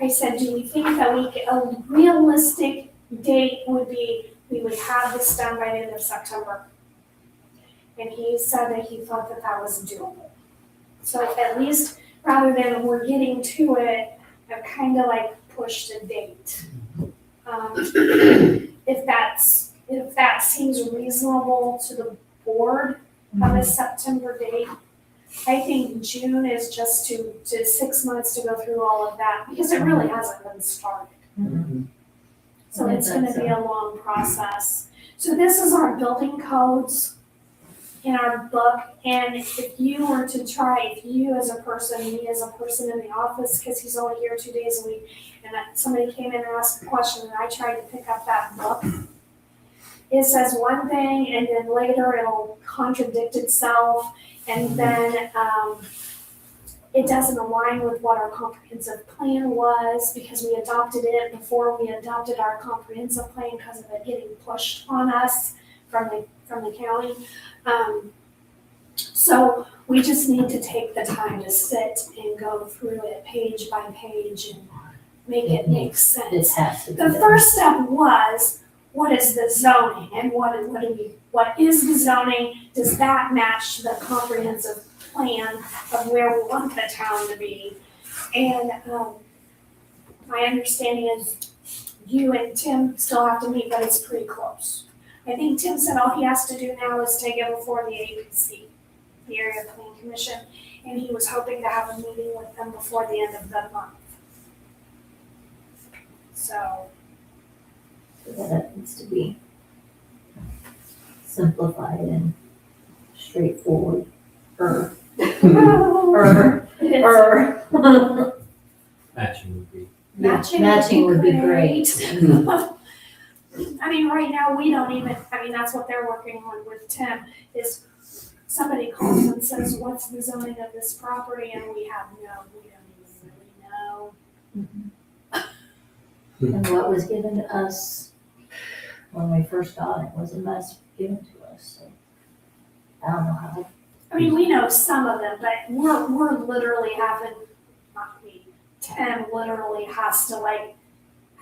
I said, do we think that a realistic date would be, we would have this done by the end of September? And he said that he thought that that was doable. So at least, rather than we're getting to it, I've kind of like pushed a date. If that seems reasonable to the board, have a September date, I think June is just to 6 months to go through all of that, because it really hasn't been started. So it's gonna be a long process. So this is our building codes in our book, and if you were to try, if you as a person, me as a person in the office, because he's only here 2 days a week, and somebody came in and asked a question, and I tried to pick up that book, it says one thing, and then later it'll contradict itself, and then, it doesn't align with what our comprehensive plan was, because we adopted it before we adopted our comprehensive plan because of it getting pushed on us from the county. So we just need to take the time to sit and go through it page by page and make it make sense. This has to be The done. first step was, what is the zoning, and what is the zoning? Does that match the comprehensive plan of where we want the town to be? And, my understanding is you and Tim still have to meet, but it's pretty close. I think Tim said all he has to do now is take it before the APC, the Area Plan Commission, and he was hoping to have a meeting with them before the end of the month. So, That needs to be simplified and straightforward. Matching would be. Matching would be great. I mean, right now, we don't even, that's what they're working on with Tim, is somebody calls and says, what's the zoning of this property, and we don't even really know. And what was given to us when we first got it wasn't much given to us, so I don't know how. I mean, we know some of them, but we're literally having, not me, Tim literally has to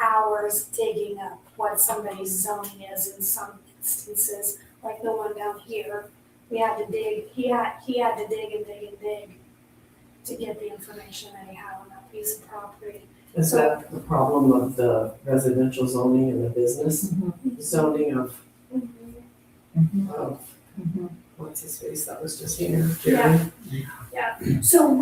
hours digging up what somebody's zoning is in some instances, like the one down here. We had to dig, he had to dig and dig and dig to get the information that he had on that piece of property. Is that the problem of the residential zoning and the business zoning of, what's his face that was just here, Jerry? So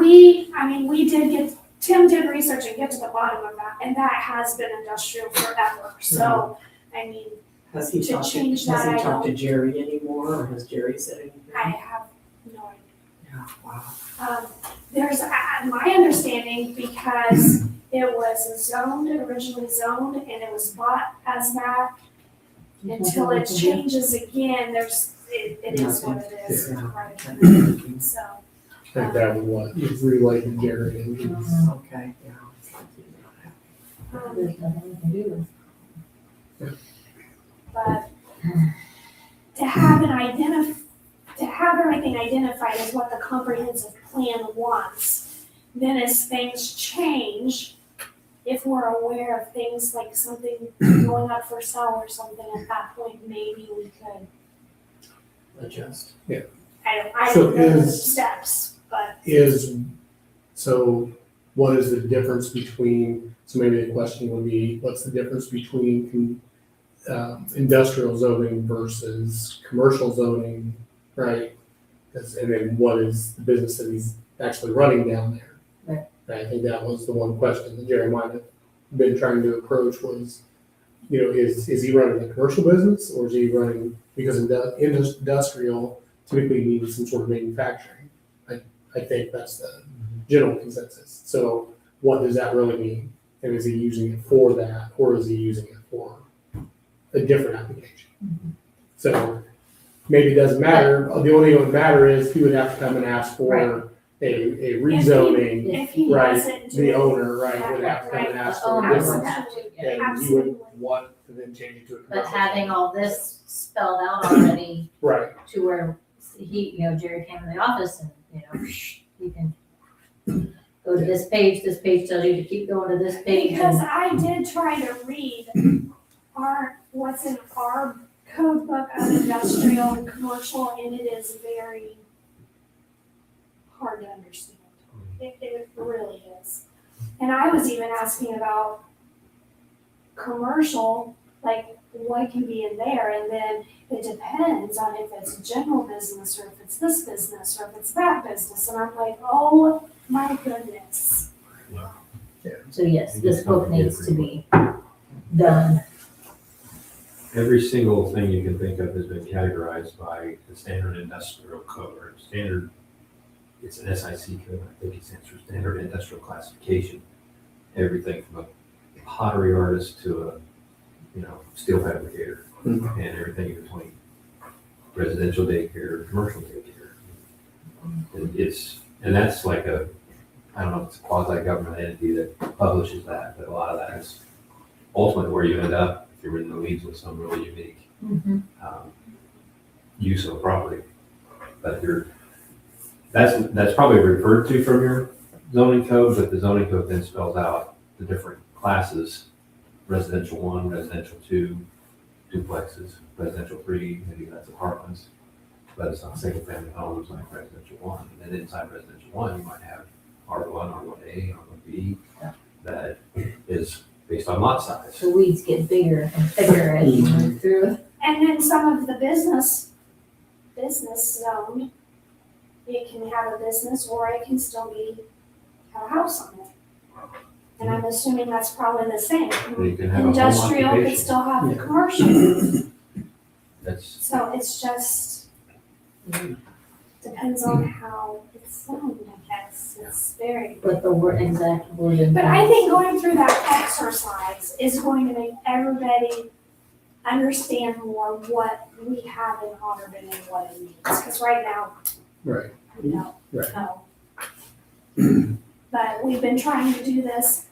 Tim did research and get to the bottom of that, and that has been industrial forever. So, I mean, Has he To talked change to, has that, he I talked to don't- Jerry anymore, or has Jerry said anything? I have no idea. Yeah, wow. There's, my understanding, because it was originally zoned, and it was bought as that, until it changes again, it is what it is, Yeah. right? So, I think that was what, was related to Jerry and Okay, yeah. There's nothing we can do with. but to have everything identified as what the comprehensive plan wants, then as things change, if we're aware of things like something going up for sale or something, at that point, maybe we could, Adjust. I So don't know the is- steps, but so what is the difference between, so maybe the question would be, what's the difference between industrial zoning versus commercial zoning, right? And then what is the business that he's actually running down there? Right. I think that was the one question that Jerry might have been trying to approach was, is he running a commercial business, or is he running, because industrial typically needs some sort of manufacturing. I think that's the general consensus. So what does that really mean? And is he using it for that, or is he using it for a different application? So maybe it doesn't matter. The only thing that would matter is he would have to come and ask for a rezoning. if he Right, wasn't the doing. owner, right, would have to come and ask for a Owners different. have to, yeah. And you Absolutely. would want to then change it to a But commercial. having all this spelled out already Right, to where Jerry came in the office and, you can go to this page tells you to keep going to this page. Because and- I did try to read what's in our code book of industrial and commercial, and it is very hard to understand. It really is. And I was even asking about commercial, like, what can be in there, and then it depends on if it's a general business, or if it's this business, or if it's that business, and I'm like, oh my goodness. So yes, this book needs to be done. Every single thing you can think of has been categorized by the standard industrial code, or standard, it's an SIC code, I think it stands for standard industrial classification. Everything from a pottery artist to a, steel fabricator, and everything in between. Residential daycare, commercial daycare. And that's like I don't know if it's a quasi-government entity that publishes that, but a lot of that is ultimately where you end up if you're in the weeds with some really unique use of a property. But that's probably referred to from your zoning code, but the zoning code then spells out the different classes: residential 1, residential 2, duplexes, residential 3, maybe that's apartments, but it's not single family homes like residential 1. And then inside residential 1, you might have R1, R1A, R1B, that is based on lot size. The weeds get bigger and thicker as you move through it. And then some of the business zone, it can have a business, or it can still have a house on it. And I'm assuming that's probably the same. You can have a home Industrial could occupation. still have the commercial, That's, so it's just, depends on how it's zoned, I guess, it's very. But the exact word. But I think going through that exercise is going to make everybody understand more what we have in Auburn and what it means, because right now, Right. we don't Right. know. But we've been trying to do this,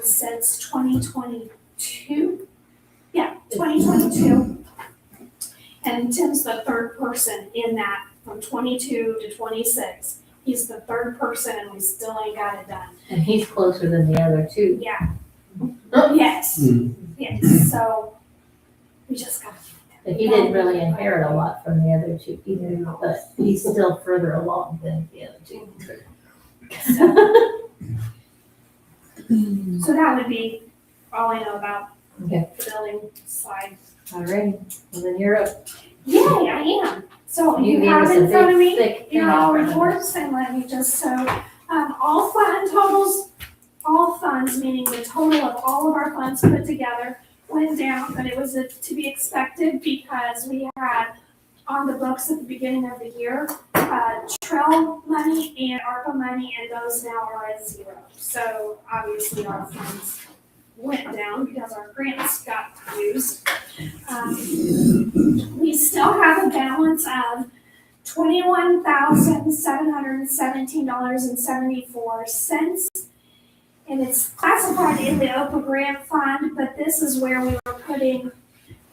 since 2022. Yeah, 2022. And Tim's the third person in that, from 22 to 26. He's the third person, and we still ain't got it done. And he's closer than the other two. Yeah. Yes, yes, so we just gotta. But he didn't really inherit a lot from the other two either, but he's still further along than the other two. So that would be all I know about Okay. the building side. All right, well then you're up. Yay, I am. So You you gave have us in a front of big, me thick thing your in all front of us. reports, and let me just, so, all fund totals, all funds, meaning the total of all of our funds put together, went down, but it was to be expected because we had on the books at the beginning of the year, trail money and ARPA money, and those now are at 0. So obviously our funds went down because our grants got used. We still have a balance of $21,717.74. And it's classified in the OPA grant fund, but this is where we were putting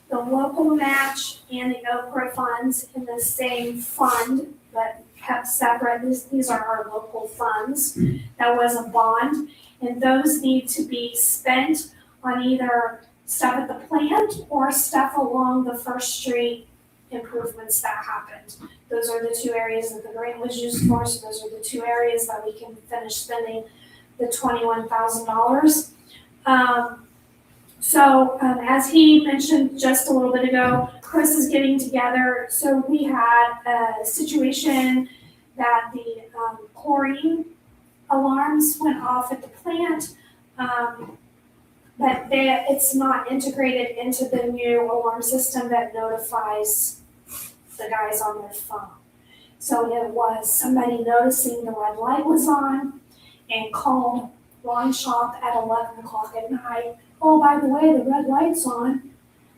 the local match and the OPRA funds in the same fund, but kept separate. These are our local funds. That was a bond, and those need to be spent on either stuff at the plant or stuff along the First Street improvements that happened. Those are the two areas that the grant was used for, so those are the two areas that we can finish spending the $21,000. As he mentioned just a little bit ago, Chris is getting together. So we had a situation that the chlorine alarms went off at the plant, but it's not integrated into the new alarm system that notifies the guys on their phone. So it was somebody noticing the red light was on and called Lawn Shop at 11 o'clock at night. Oh, by the way, the red light's on.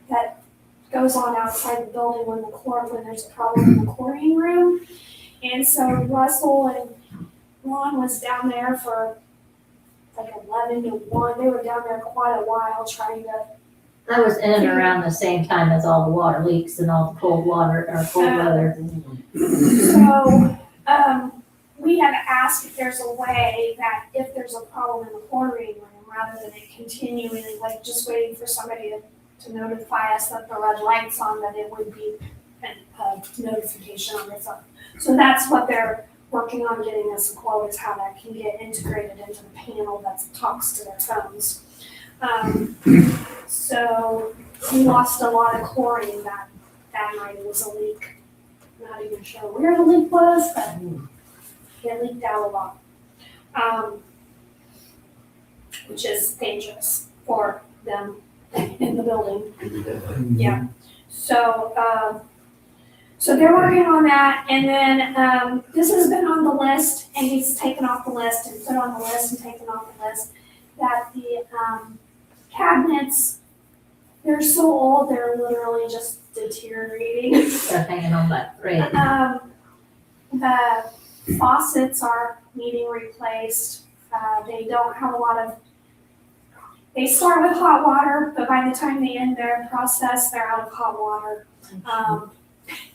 That goes on outside the building when there's a problem in the chlorine room. And so Russell and Ron was down there for like 11 to 1. They were down there quite a while trying to. That was in and around the same time as all the water leaks and all the cold water, or cold weather. So, we had asked if there's a way that if there's a problem in the chlorine room, rather than it continuing, like just waiting for somebody to notify us that the red light's on, that it would be a notification on their phone. So that's what they're working on getting us a quote, is how that can get integrated into the panel that talks to their phones. So we lost a lot of chlorine that night. It was a leak. Not even sure where the leak was, but it leaked out a lot. Which is dangerous for them in the building. Yeah. So, so they're working on that, and then, this has been on the list, and he's taken off the list and put on the list and taken off the list, that the, cabinets, they're so old, they're literally just deteriorating. They're hanging on that thread. The faucets are needing replaced. They don't have a lot of, they start with hot water, but by the time they end their process, they're out of hot water.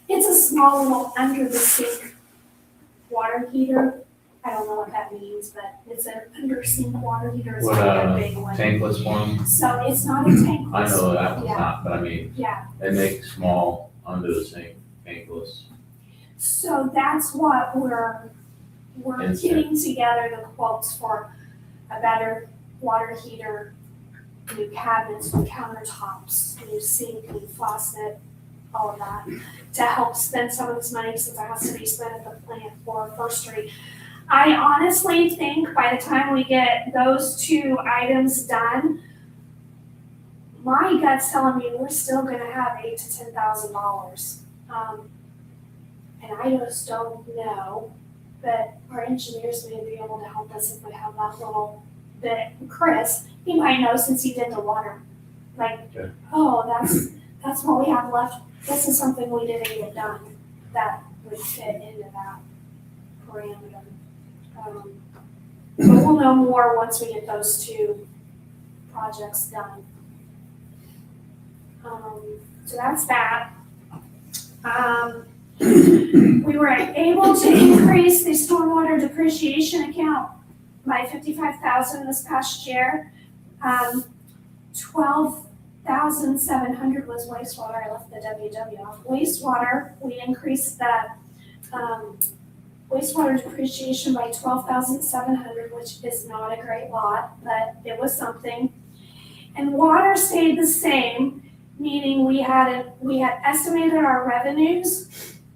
It's a small little under the sink water heater. I don't know what that means, but it's an under sink water heater. It's What, not a big one. tankless one? So it's not a tankless. I know that one's Yeah. not, but I mean, Yeah, they make small under the sink tankless. so that's what we're Instant. getting together the quotes for a better water heater, new cabinets, new countertops, new sink, new faucet, all of that, to help spend some of this money since it has to be spent at the plant for First Street. I honestly think by the time we get those two items done, my gut's telling me we're still gonna have $8,000 to $10,000. And I just don't know, but our engineers may be able to help us if we have that little bit. Chris, he might know since he did the water. Like, Okay. oh, that's what we have left. This is something we didn't get done that would fit into that parameter. But we'll know more once we get those two projects done. So that's that. We were able to increase the stormwater depreciation account by 55,000 this past year. 12,700 was wastewater. I left the WW off. Wastewater, we increased the wastewater depreciation by 12,700, which is not a great lot, but it was something. And water stayed the same, meaning we had estimated our revenues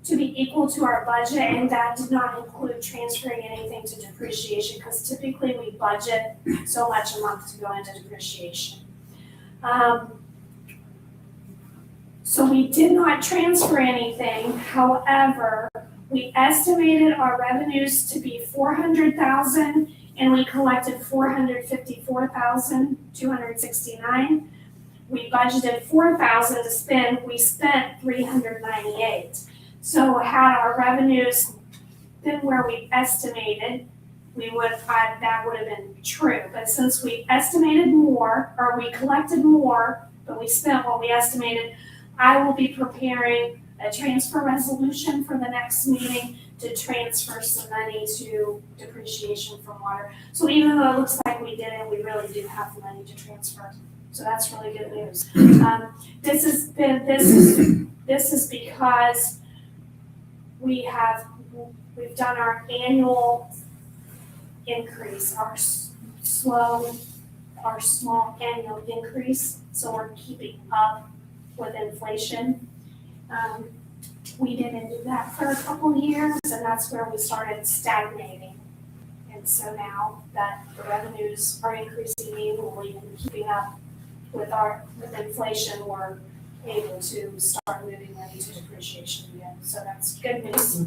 to be equal to our budget, and that did not include transferring anything to depreciation, because typically we budget so much a month to go into depreciation. So we did not transfer anything. However, we estimated our revenues to be 400,000, and we collected 454,269. We budgeted 4,000 to spend. We spent 398. So had our revenues been where we estimated, that would have been true. But since we estimated more, or we collected more, but we spent what we estimated, I will be preparing a transfer resolution for the next meeting to transfer some money to depreciation from water. So even though it looks like we didn't, we really do have the money to transfer. So that's really good news. This is because we've done our annual increase, our small annual increase, so we're keeping up with inflation. We didn't do that for a couple years, and that's where we started stagnating. And so now that the revenues are increasing annually and keeping up with inflation, we're able to start moving money to depreciation again. So that's good news.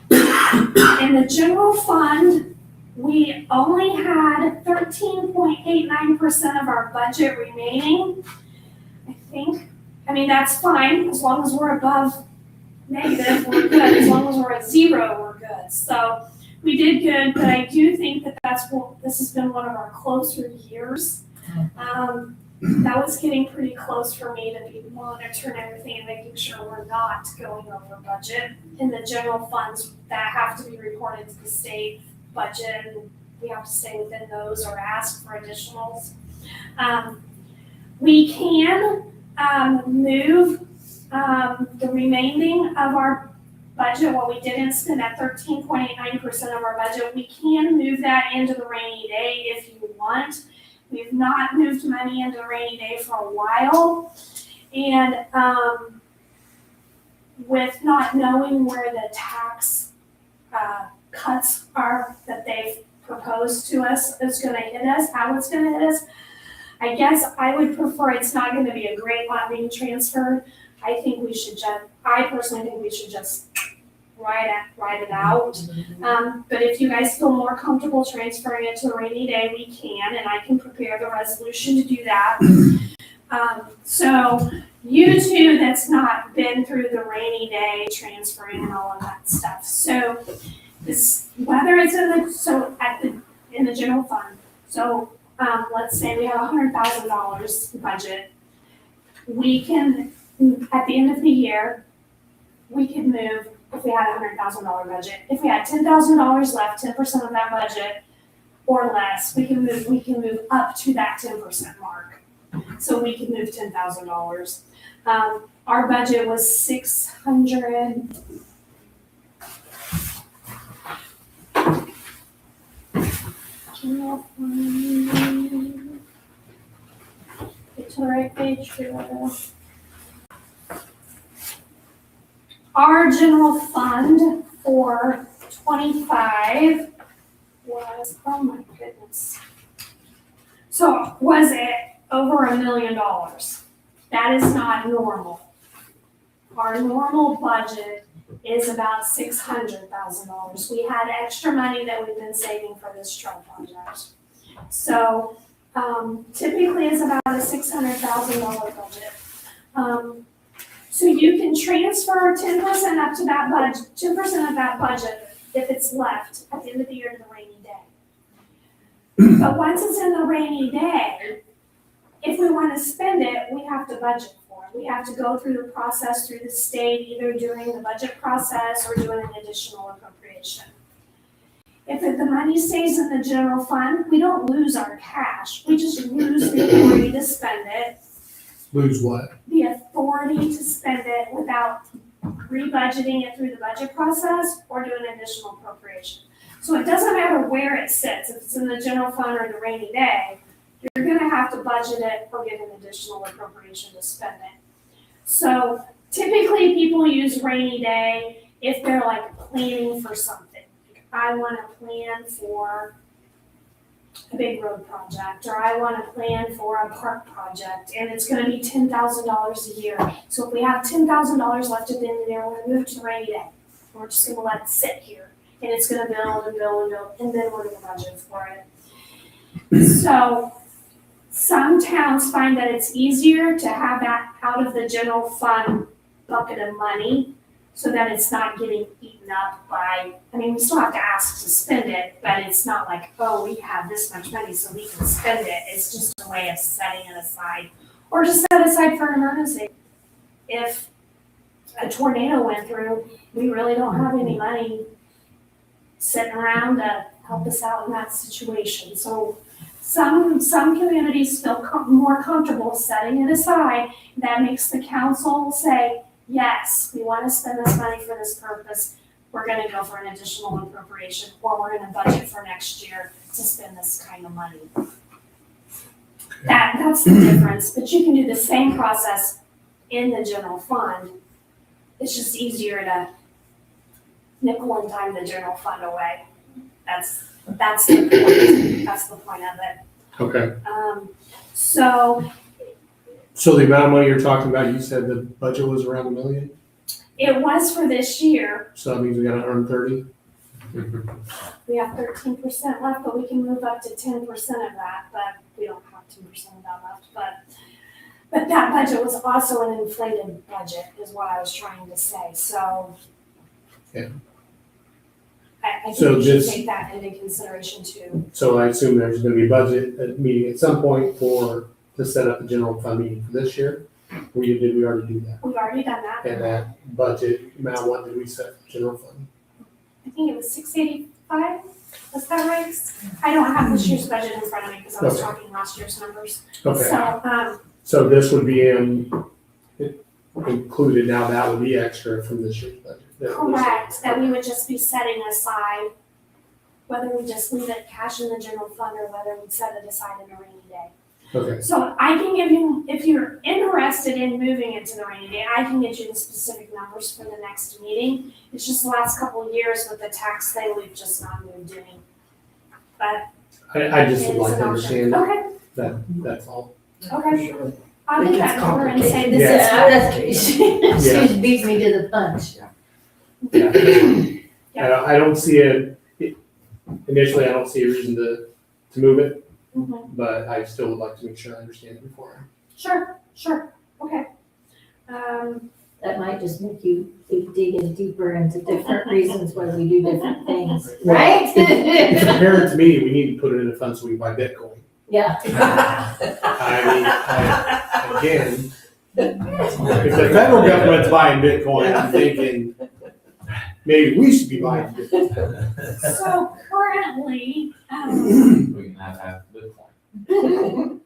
In the general fund, we only had 13.89% of our budget remaining, I think. I mean, that's fine, as long as we're above negative, we're good. As long as we're at zero, we're good. So we did good, but I do think that this has been one of our closer years. That was getting pretty close for me to be monitoring everything and making sure we're not going over budget. In the general funds that have to be reported to the state budget, and we have to stay within those or ask for additionals. We can move the remaining of our budget, what we didn't spend at 13.89% of our budget, we can move that into the rainy day if you want. We've not moved money into rainy day for a while. And, with not knowing where the tax, cuts are that they've proposed to us is gonna hit us, how it's gonna hit us, I guess I would prefer, it's not gonna be a great lot being transferred. I think we should I personally think we should just ride it out. But if you guys feel more comfortable transferring it to a rainy day, we can, and I can prepare the resolution to do that. So you two that's not been through the rainy day transferring and all of that stuff. So this, whether it's in the general fund. So, let's say we have $100,000 budget. We can, at the end of the year, we could move, if we had a $100,000 budget, if we had $10,000 left, 10% of that budget or less, we can move up to that 10% mark. So we can move $10,000. Our budget was 600. Get to the right page here. Our general fund for 25 was, oh my goodness. So was it over $1 million? That is not normal. Our normal budget is about $600,000. We had extra money that we've been saving for this truck project. So typically it's about a $600,000 budget. So you can transfer 10% up to that budget, 2% of that budget if it's left at the end of the year to the rainy day. But once it's in the rainy day, if we want to spend it, we have to budget for it. We have to go through the process through the state, either doing the budget process or doing an additional appropriation. If the money stays in the general fund, we don't lose our cash. We just lose the authority to spend it. Lose what? The authority to spend it without rebudgeting it through the budget process or doing an additional appropriation. So it doesn't matter where it sits, if it's in the general fund or the rainy day, you're gonna have to budget it or get an additional appropriation to spend it. So typically people use rainy day if they're like planning for something. I wanna plan for a big road project, or I wanna plan for a park project, and it's gonna be $10,000 a year. So if we have $10,000 left at the end of the year, we're gonna move it to rainy day. We're just gonna let it sit here, and it's gonna build and build and build, and then we're gonna budget for it. So some towns find that it's easier to have that out of the general fund bucket of money so that it's not getting eaten up by, I mean, we still have to ask to spend it, but it's not like, oh, we have this much money so we can spend it. It's just a way of setting it aside, or just set aside for an emergency. If a tornado went through, we really don't have any money sitting around to help us out in that situation. So some communities feel more comfortable setting it aside. That makes the council say, yes, we want to spend this money for this purpose. We're going to go for an additional appropriation, or we're going to budget for next year to spend this kind of money. That's the difference. But you can do the same process in the general fund. It's just easier to nickel and dime the general fund away. That's the point. That's the point of it. Okay. So the amount of money you're talking about, you said the budget was around $1 million? it was for this year. So that means we got 130? We have 13% left, but we can move up to 10% of that, but we don't have 10% of that left. But that budget was also an inflated budget, is what I was trying to say, so. Yeah. I think So we should this- take that into consideration too. So I assume there's gonna be a budget meeting at some point to set up a general fund meeting for this year? Did we already do that? We've already done that. And that budget amount, what did we set for general fund? I think it was 685, was that right? I don't have this year's budget in front of me because I was Okay. talking last year's numbers. Okay, So, so this would be included now, that would be extra from this year's budget. correct, that we would just be setting aside whether we just leave it cash in the general fund or whether we set it aside in a rainy day. Okay, So I can give you, if you're interested in moving it to the rainy day, I can get you the specific numbers for the next meeting. It's just the last couple of years with the tax thing, we've just not moved any. But I just would it is like an to option. understand Okay, that's all. okay. Sure. I'll get It that gets number and say complicated. this is. Yeah. She beat me to the punch. Yeah. I don't see initially, I don't see a reason to move it, Mhm. but I still would like to make sure I understand it before. Sure, okay. That might just make you dig in deeper into different reasons why we do different things, Well, right? It's apparent to me, we need to put it in a fund so we can buy Bitcoin. Yeah. Again, if the federal government's buying Bitcoin, I'm thinking maybe we should be buying Bitcoin. So currently, We can have Bitcoin.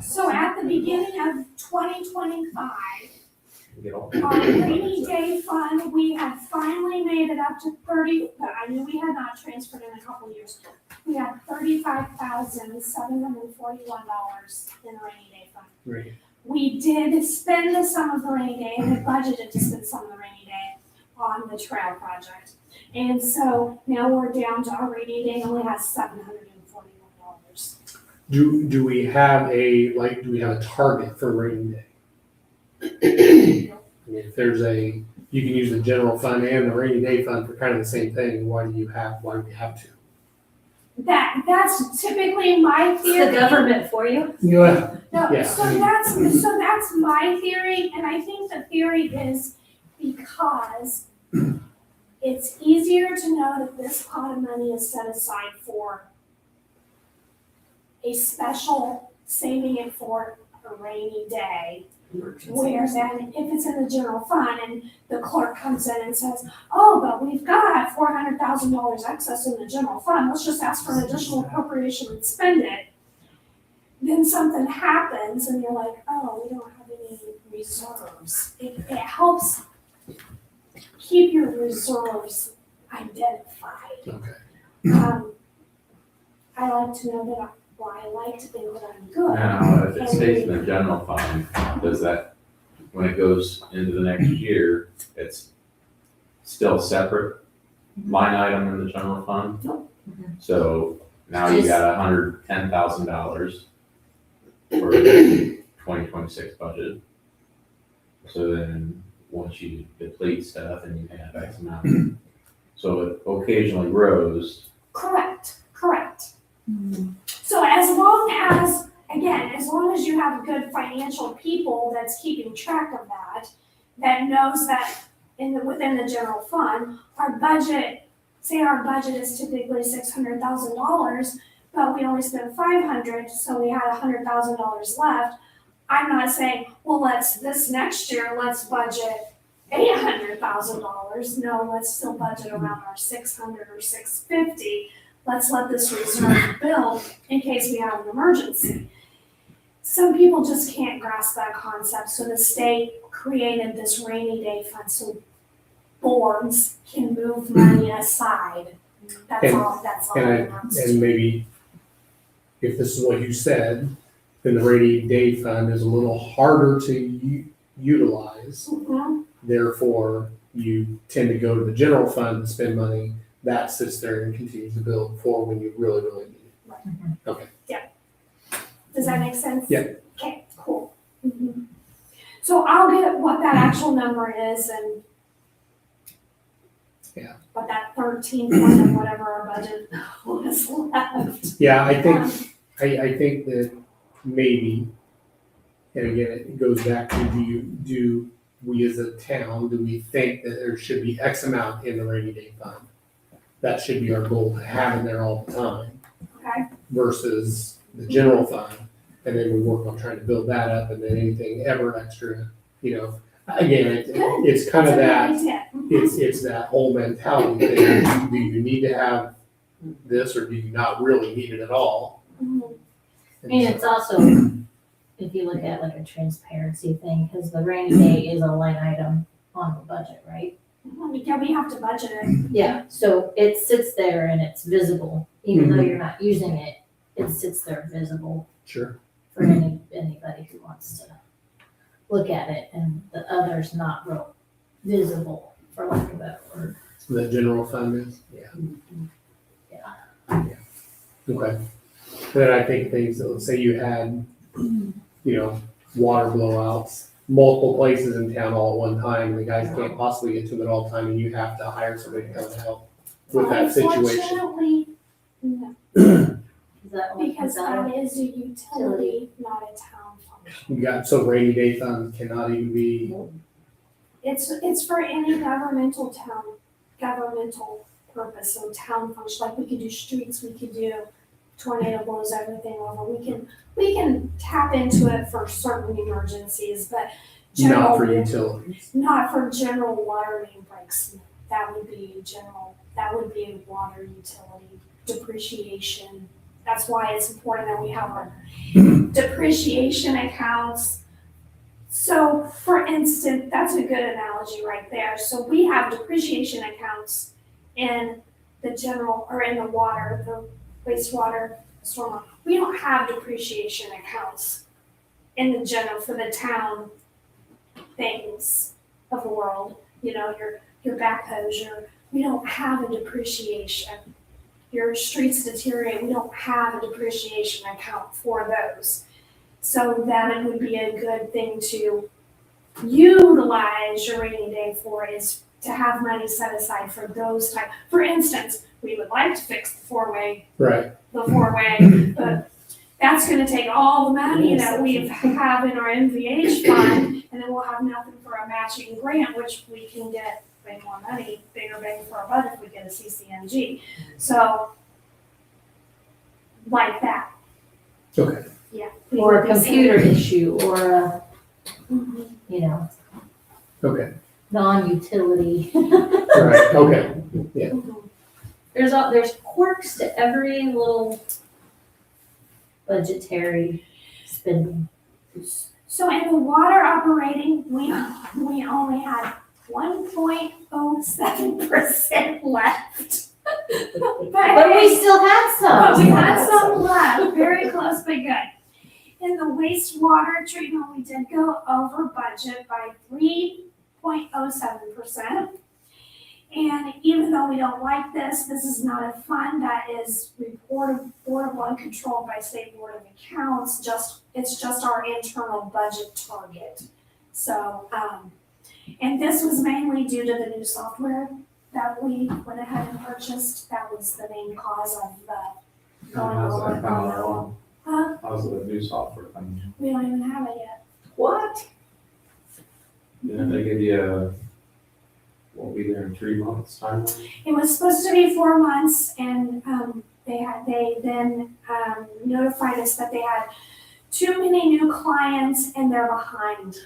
so at the beginning of 2025, Get all. our rainy day fund, we had finally made it up to 30, but I knew we had not transferred in a couple years. We had $35,741 in the rainy day fund. Right. We did spend some of the rainy day and had budgeted to spend some of the rainy day on the trail project. And so now we're down to our rainy day only has $741. Do we have a target for rainy day? I mean, if there's you can use the general fund and the rainy day fund for kind of the same thing, why do we have two? That's typically my It's theory. the government for you. Yeah. No, Yeah. so that's my theory, and I think the theory is because it's easier to know that this pot of money is set aside for a special saving it for a rainy day. Whereas then if it's in the general fund and the clerk comes in and says, oh, but we've got $400,000 excess in the general fund, let's just ask for an additional appropriation and spend it. Then something happens and you're like, oh, we don't have any reserves. It helps keep your reserves identified. Okay. I like to know that, I like to think that I'm good. Now, if it stays in the general fund, does that, when it goes into the next year, it's still separate line item in the general fund? Nope. So now you got $110,000 for the 2026 budget. So then, once you deplete stuff and you have X amount, so it occasionally grows. Correct. So as long as you have good financial people that's keeping track of that knows that within the general fund, our budget is typically $600,000, but we only spent $500, so we had $100,000 left. I'm not saying, well, this next year, let's budget $800,000. No, let's still budget around our $600 or $650. Let's let this reserve build in case we have an emergency. Some people just can't grasp that concept, so the state created this rainy day fund so boards can move money aside. That's all it amounts to. And maybe if this is what you said, then the rainy day fund is a little harder to utilize. Mhm. Therefore, you tend to go to the general fund to spend money that sits there and continues to build for when you really, really need it. Okay. Does that make sense? Yeah. Okay, cool. Mhm. So I'll get what that actual number is and Yeah. what that 13 point of whatever our budget was left. Yeah, I think that maybe, and again, it goes back to do we as a town, do we think that there should be X amount in the rainy day fund? That should be our goal to have in there all the time Okay, versus the general fund. And then we work on trying to build that up and then anything ever extra, again, it's kind of that, that's a good idea. Mhm. it's that whole mentality thing. Do you need to have this or do you not really need it at all? Mhm. I mean, it's also, if you look at like a transparency thing, because the rainy day is a line item on the budget, right? Yeah, we have to budget it. Yeah, so it sits there and it's visible, even though you're not using it, it sits there visible Sure. for anybody who wants to look at it, and the other's not real visible, for lack of a better word. The general fund is, yeah. Okay. Then I think things that, let's say you had, water blowouts, multiple places in town all at one time, and the guys can't possibly get to them at all time, and you have to hire somebody to come and help with that situation. Unfortunately, no, Is that what because that is a utility, not a town function. You got, so rainy day funds cannot even be, It's for any governmental purpose, so town function, like we could do streets, we could do tornado blows everything over, we can tap into it for certain emergencies, but not for general, utilities. not for general water main breaks. That would be a water utility depreciation. That's why it's important that we have our depreciation accounts. So for instance, that's a good analogy right there. So we have depreciation accounts in the general, or in the water, the wastewater, stormwater. We don't have depreciation accounts in the general for the town things of the world. Your backhoes, we don't have a depreciation. Your streets deteriorate, we don't have a depreciation account for those. So that it would be a good thing to utilize your rainy day for, is to have money set aside for those type. For instance, we would like to fix the four-way, Right. but that's gonna take all the money that we have in our MVH fund, and then we'll have nothing for a matching grant, which we can get way more money, bigger bang for our buck if we get a CCNG. So, like that. Okay. Yeah. Or a computer issue, or a, Mhm. Okay. non-utility. Right. Okay. Mhm. There's quirks to every little budgetary spending. So in the water operating, we only had 1.07% left. But we still had But some. we had some left, very close but good. In the wastewater treatment, we did go over budget by 3.07%. And even though we don't like this is not a fund that is reportable and controlled by State Board of Accounts, it's just our internal budget target. So, and this was mainly due to the new software that we went ahead and purchased. That was the main cause of the going How's over. that coming along? Huh? How's the new software coming? We don't even have it yet. What? Didn't they give you won't be there in 3 months time? It was supposed to be 4 months, and they then notified us that they had too many new clients and they're behind.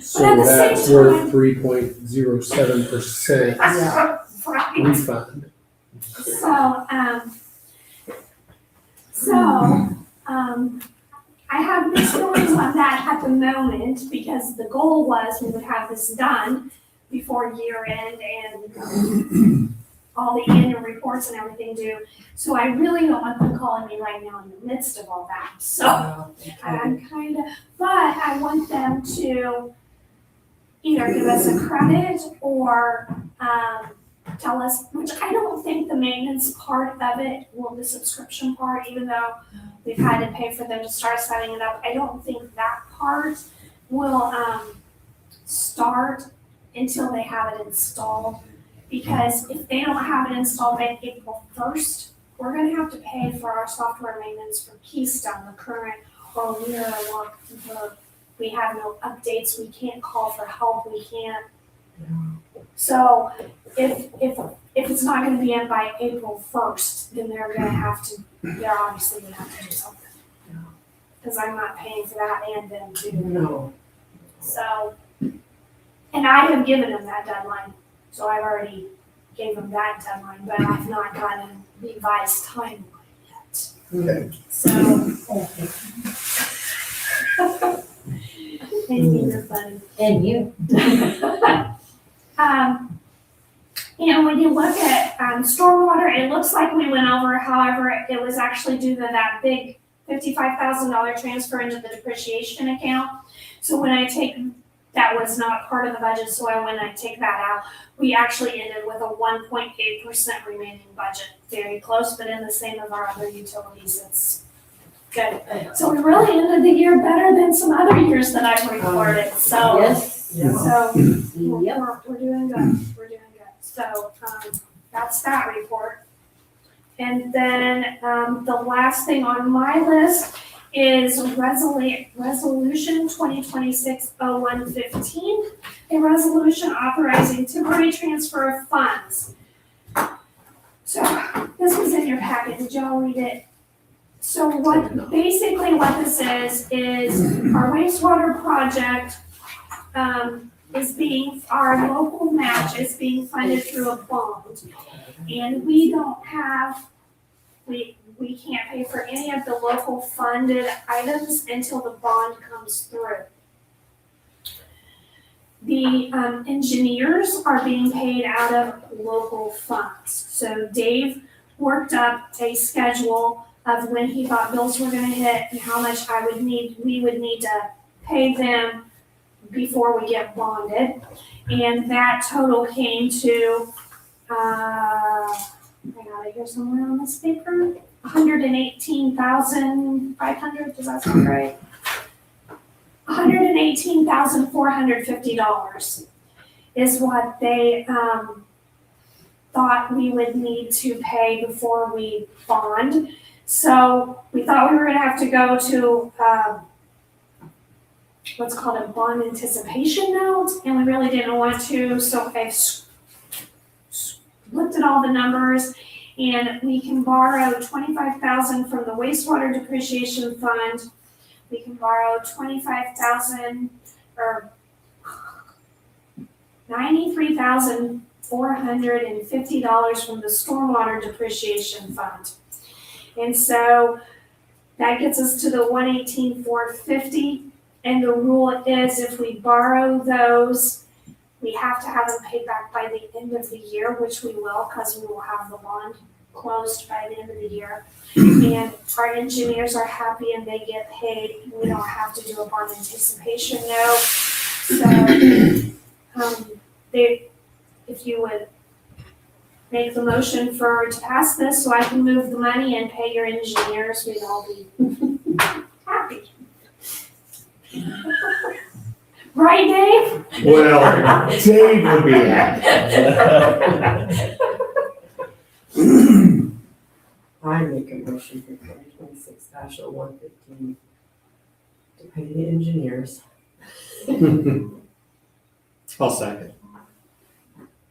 So at the that's same worth time- 3.07% Right. refund. I have mixed feelings on that at the moment, because the goal was we would have this done before year end and all the annual reports and everything due. So I really don't want them calling me right now in the midst of all that. So I'm but I want them to either give us a credit or tell us, which I don't think the maintenance part of it, the subscription part, even though we've had to pay for them to start setting it up, I don't think that part will start until they have it installed. Because if they don't have it installed by April 1st, we're gonna have to pay for our software maintenance for Keystone, the current, or we have no updates, we can't call for help, we can't. So if it's not gonna be in by April 1st, then they're obviously gonna have to do something. Cause I'm not paying for that and them too. No. So, and I have given them that deadline, so I've already gave them that deadline, but I've not gotten a revised timeline yet. Okay. So, Anything that's funny. And you. And when you look at, stormwater, it looks like we went over, however, it was actually due to that big $55,000 transfer into the depreciation account. So when I take, that was not part of the budget, so when I take that out, we actually ended with a 1.8% remaining budget. Very close, but in the same of our other utilities, it's good. So we really ended the year better than some other years that I've reported, so. Yes. Yeah. So, Yep. we're doing good, we're doing good. So, that's that report. And then, the last thing on my list is resolution 2026-0115, a resolution authorizing temporary transfer of funds. So, this was in your packet, did y'all read it? So basically what this is our wastewater project, our local match is being funded through a bond. And we can't pay for any of the local funded items until the bond comes through. The engineers are being paid out of local funds. So Dave worked up a schedule of when he thought bills were gonna hit and how much we would need to pay them before we get bonded. And that total came to, I got it here somewhere on this paper, $118,500, does that sound right? $118,450 is what they, thought we would need to pay before we bond. So we thought we were gonna have to go to, what's called a bond anticipation note, and we really didn't want to, so I looked at all the numbers, and we can borrow $25,000 from the wastewater depreciation fund. We can borrow $25,000 or $93,450 from the stormwater depreciation fund. And so that gets us to the $118,450. And the rule is if we borrow those, we have to have them paid back by the end of the year, which we will, because we will have the bond closed by the end of the year. And our engineers are happy and they get paid, and we don't have to do a bond anticipation note. So, if you would make the motion to pass this so I can move the money and pay your engineers, we'd all be happy. Right, Dave? Well, Dave would be happy. I make a motion for 2026-0115 to pay the engineers. I'll second.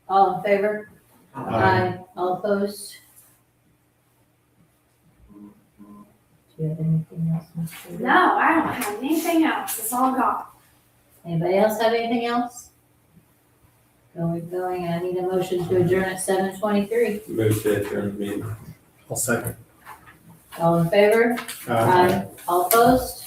All in favor? Aye. All opposed? Do you have anything else, Mr. Lee? No, I don't have anything else. It's all gone. Anybody else have anything else? Going, I need a motion to adjourn at 7:23. Move to adjourn the meeting. I'll second. All in favor? All opposed?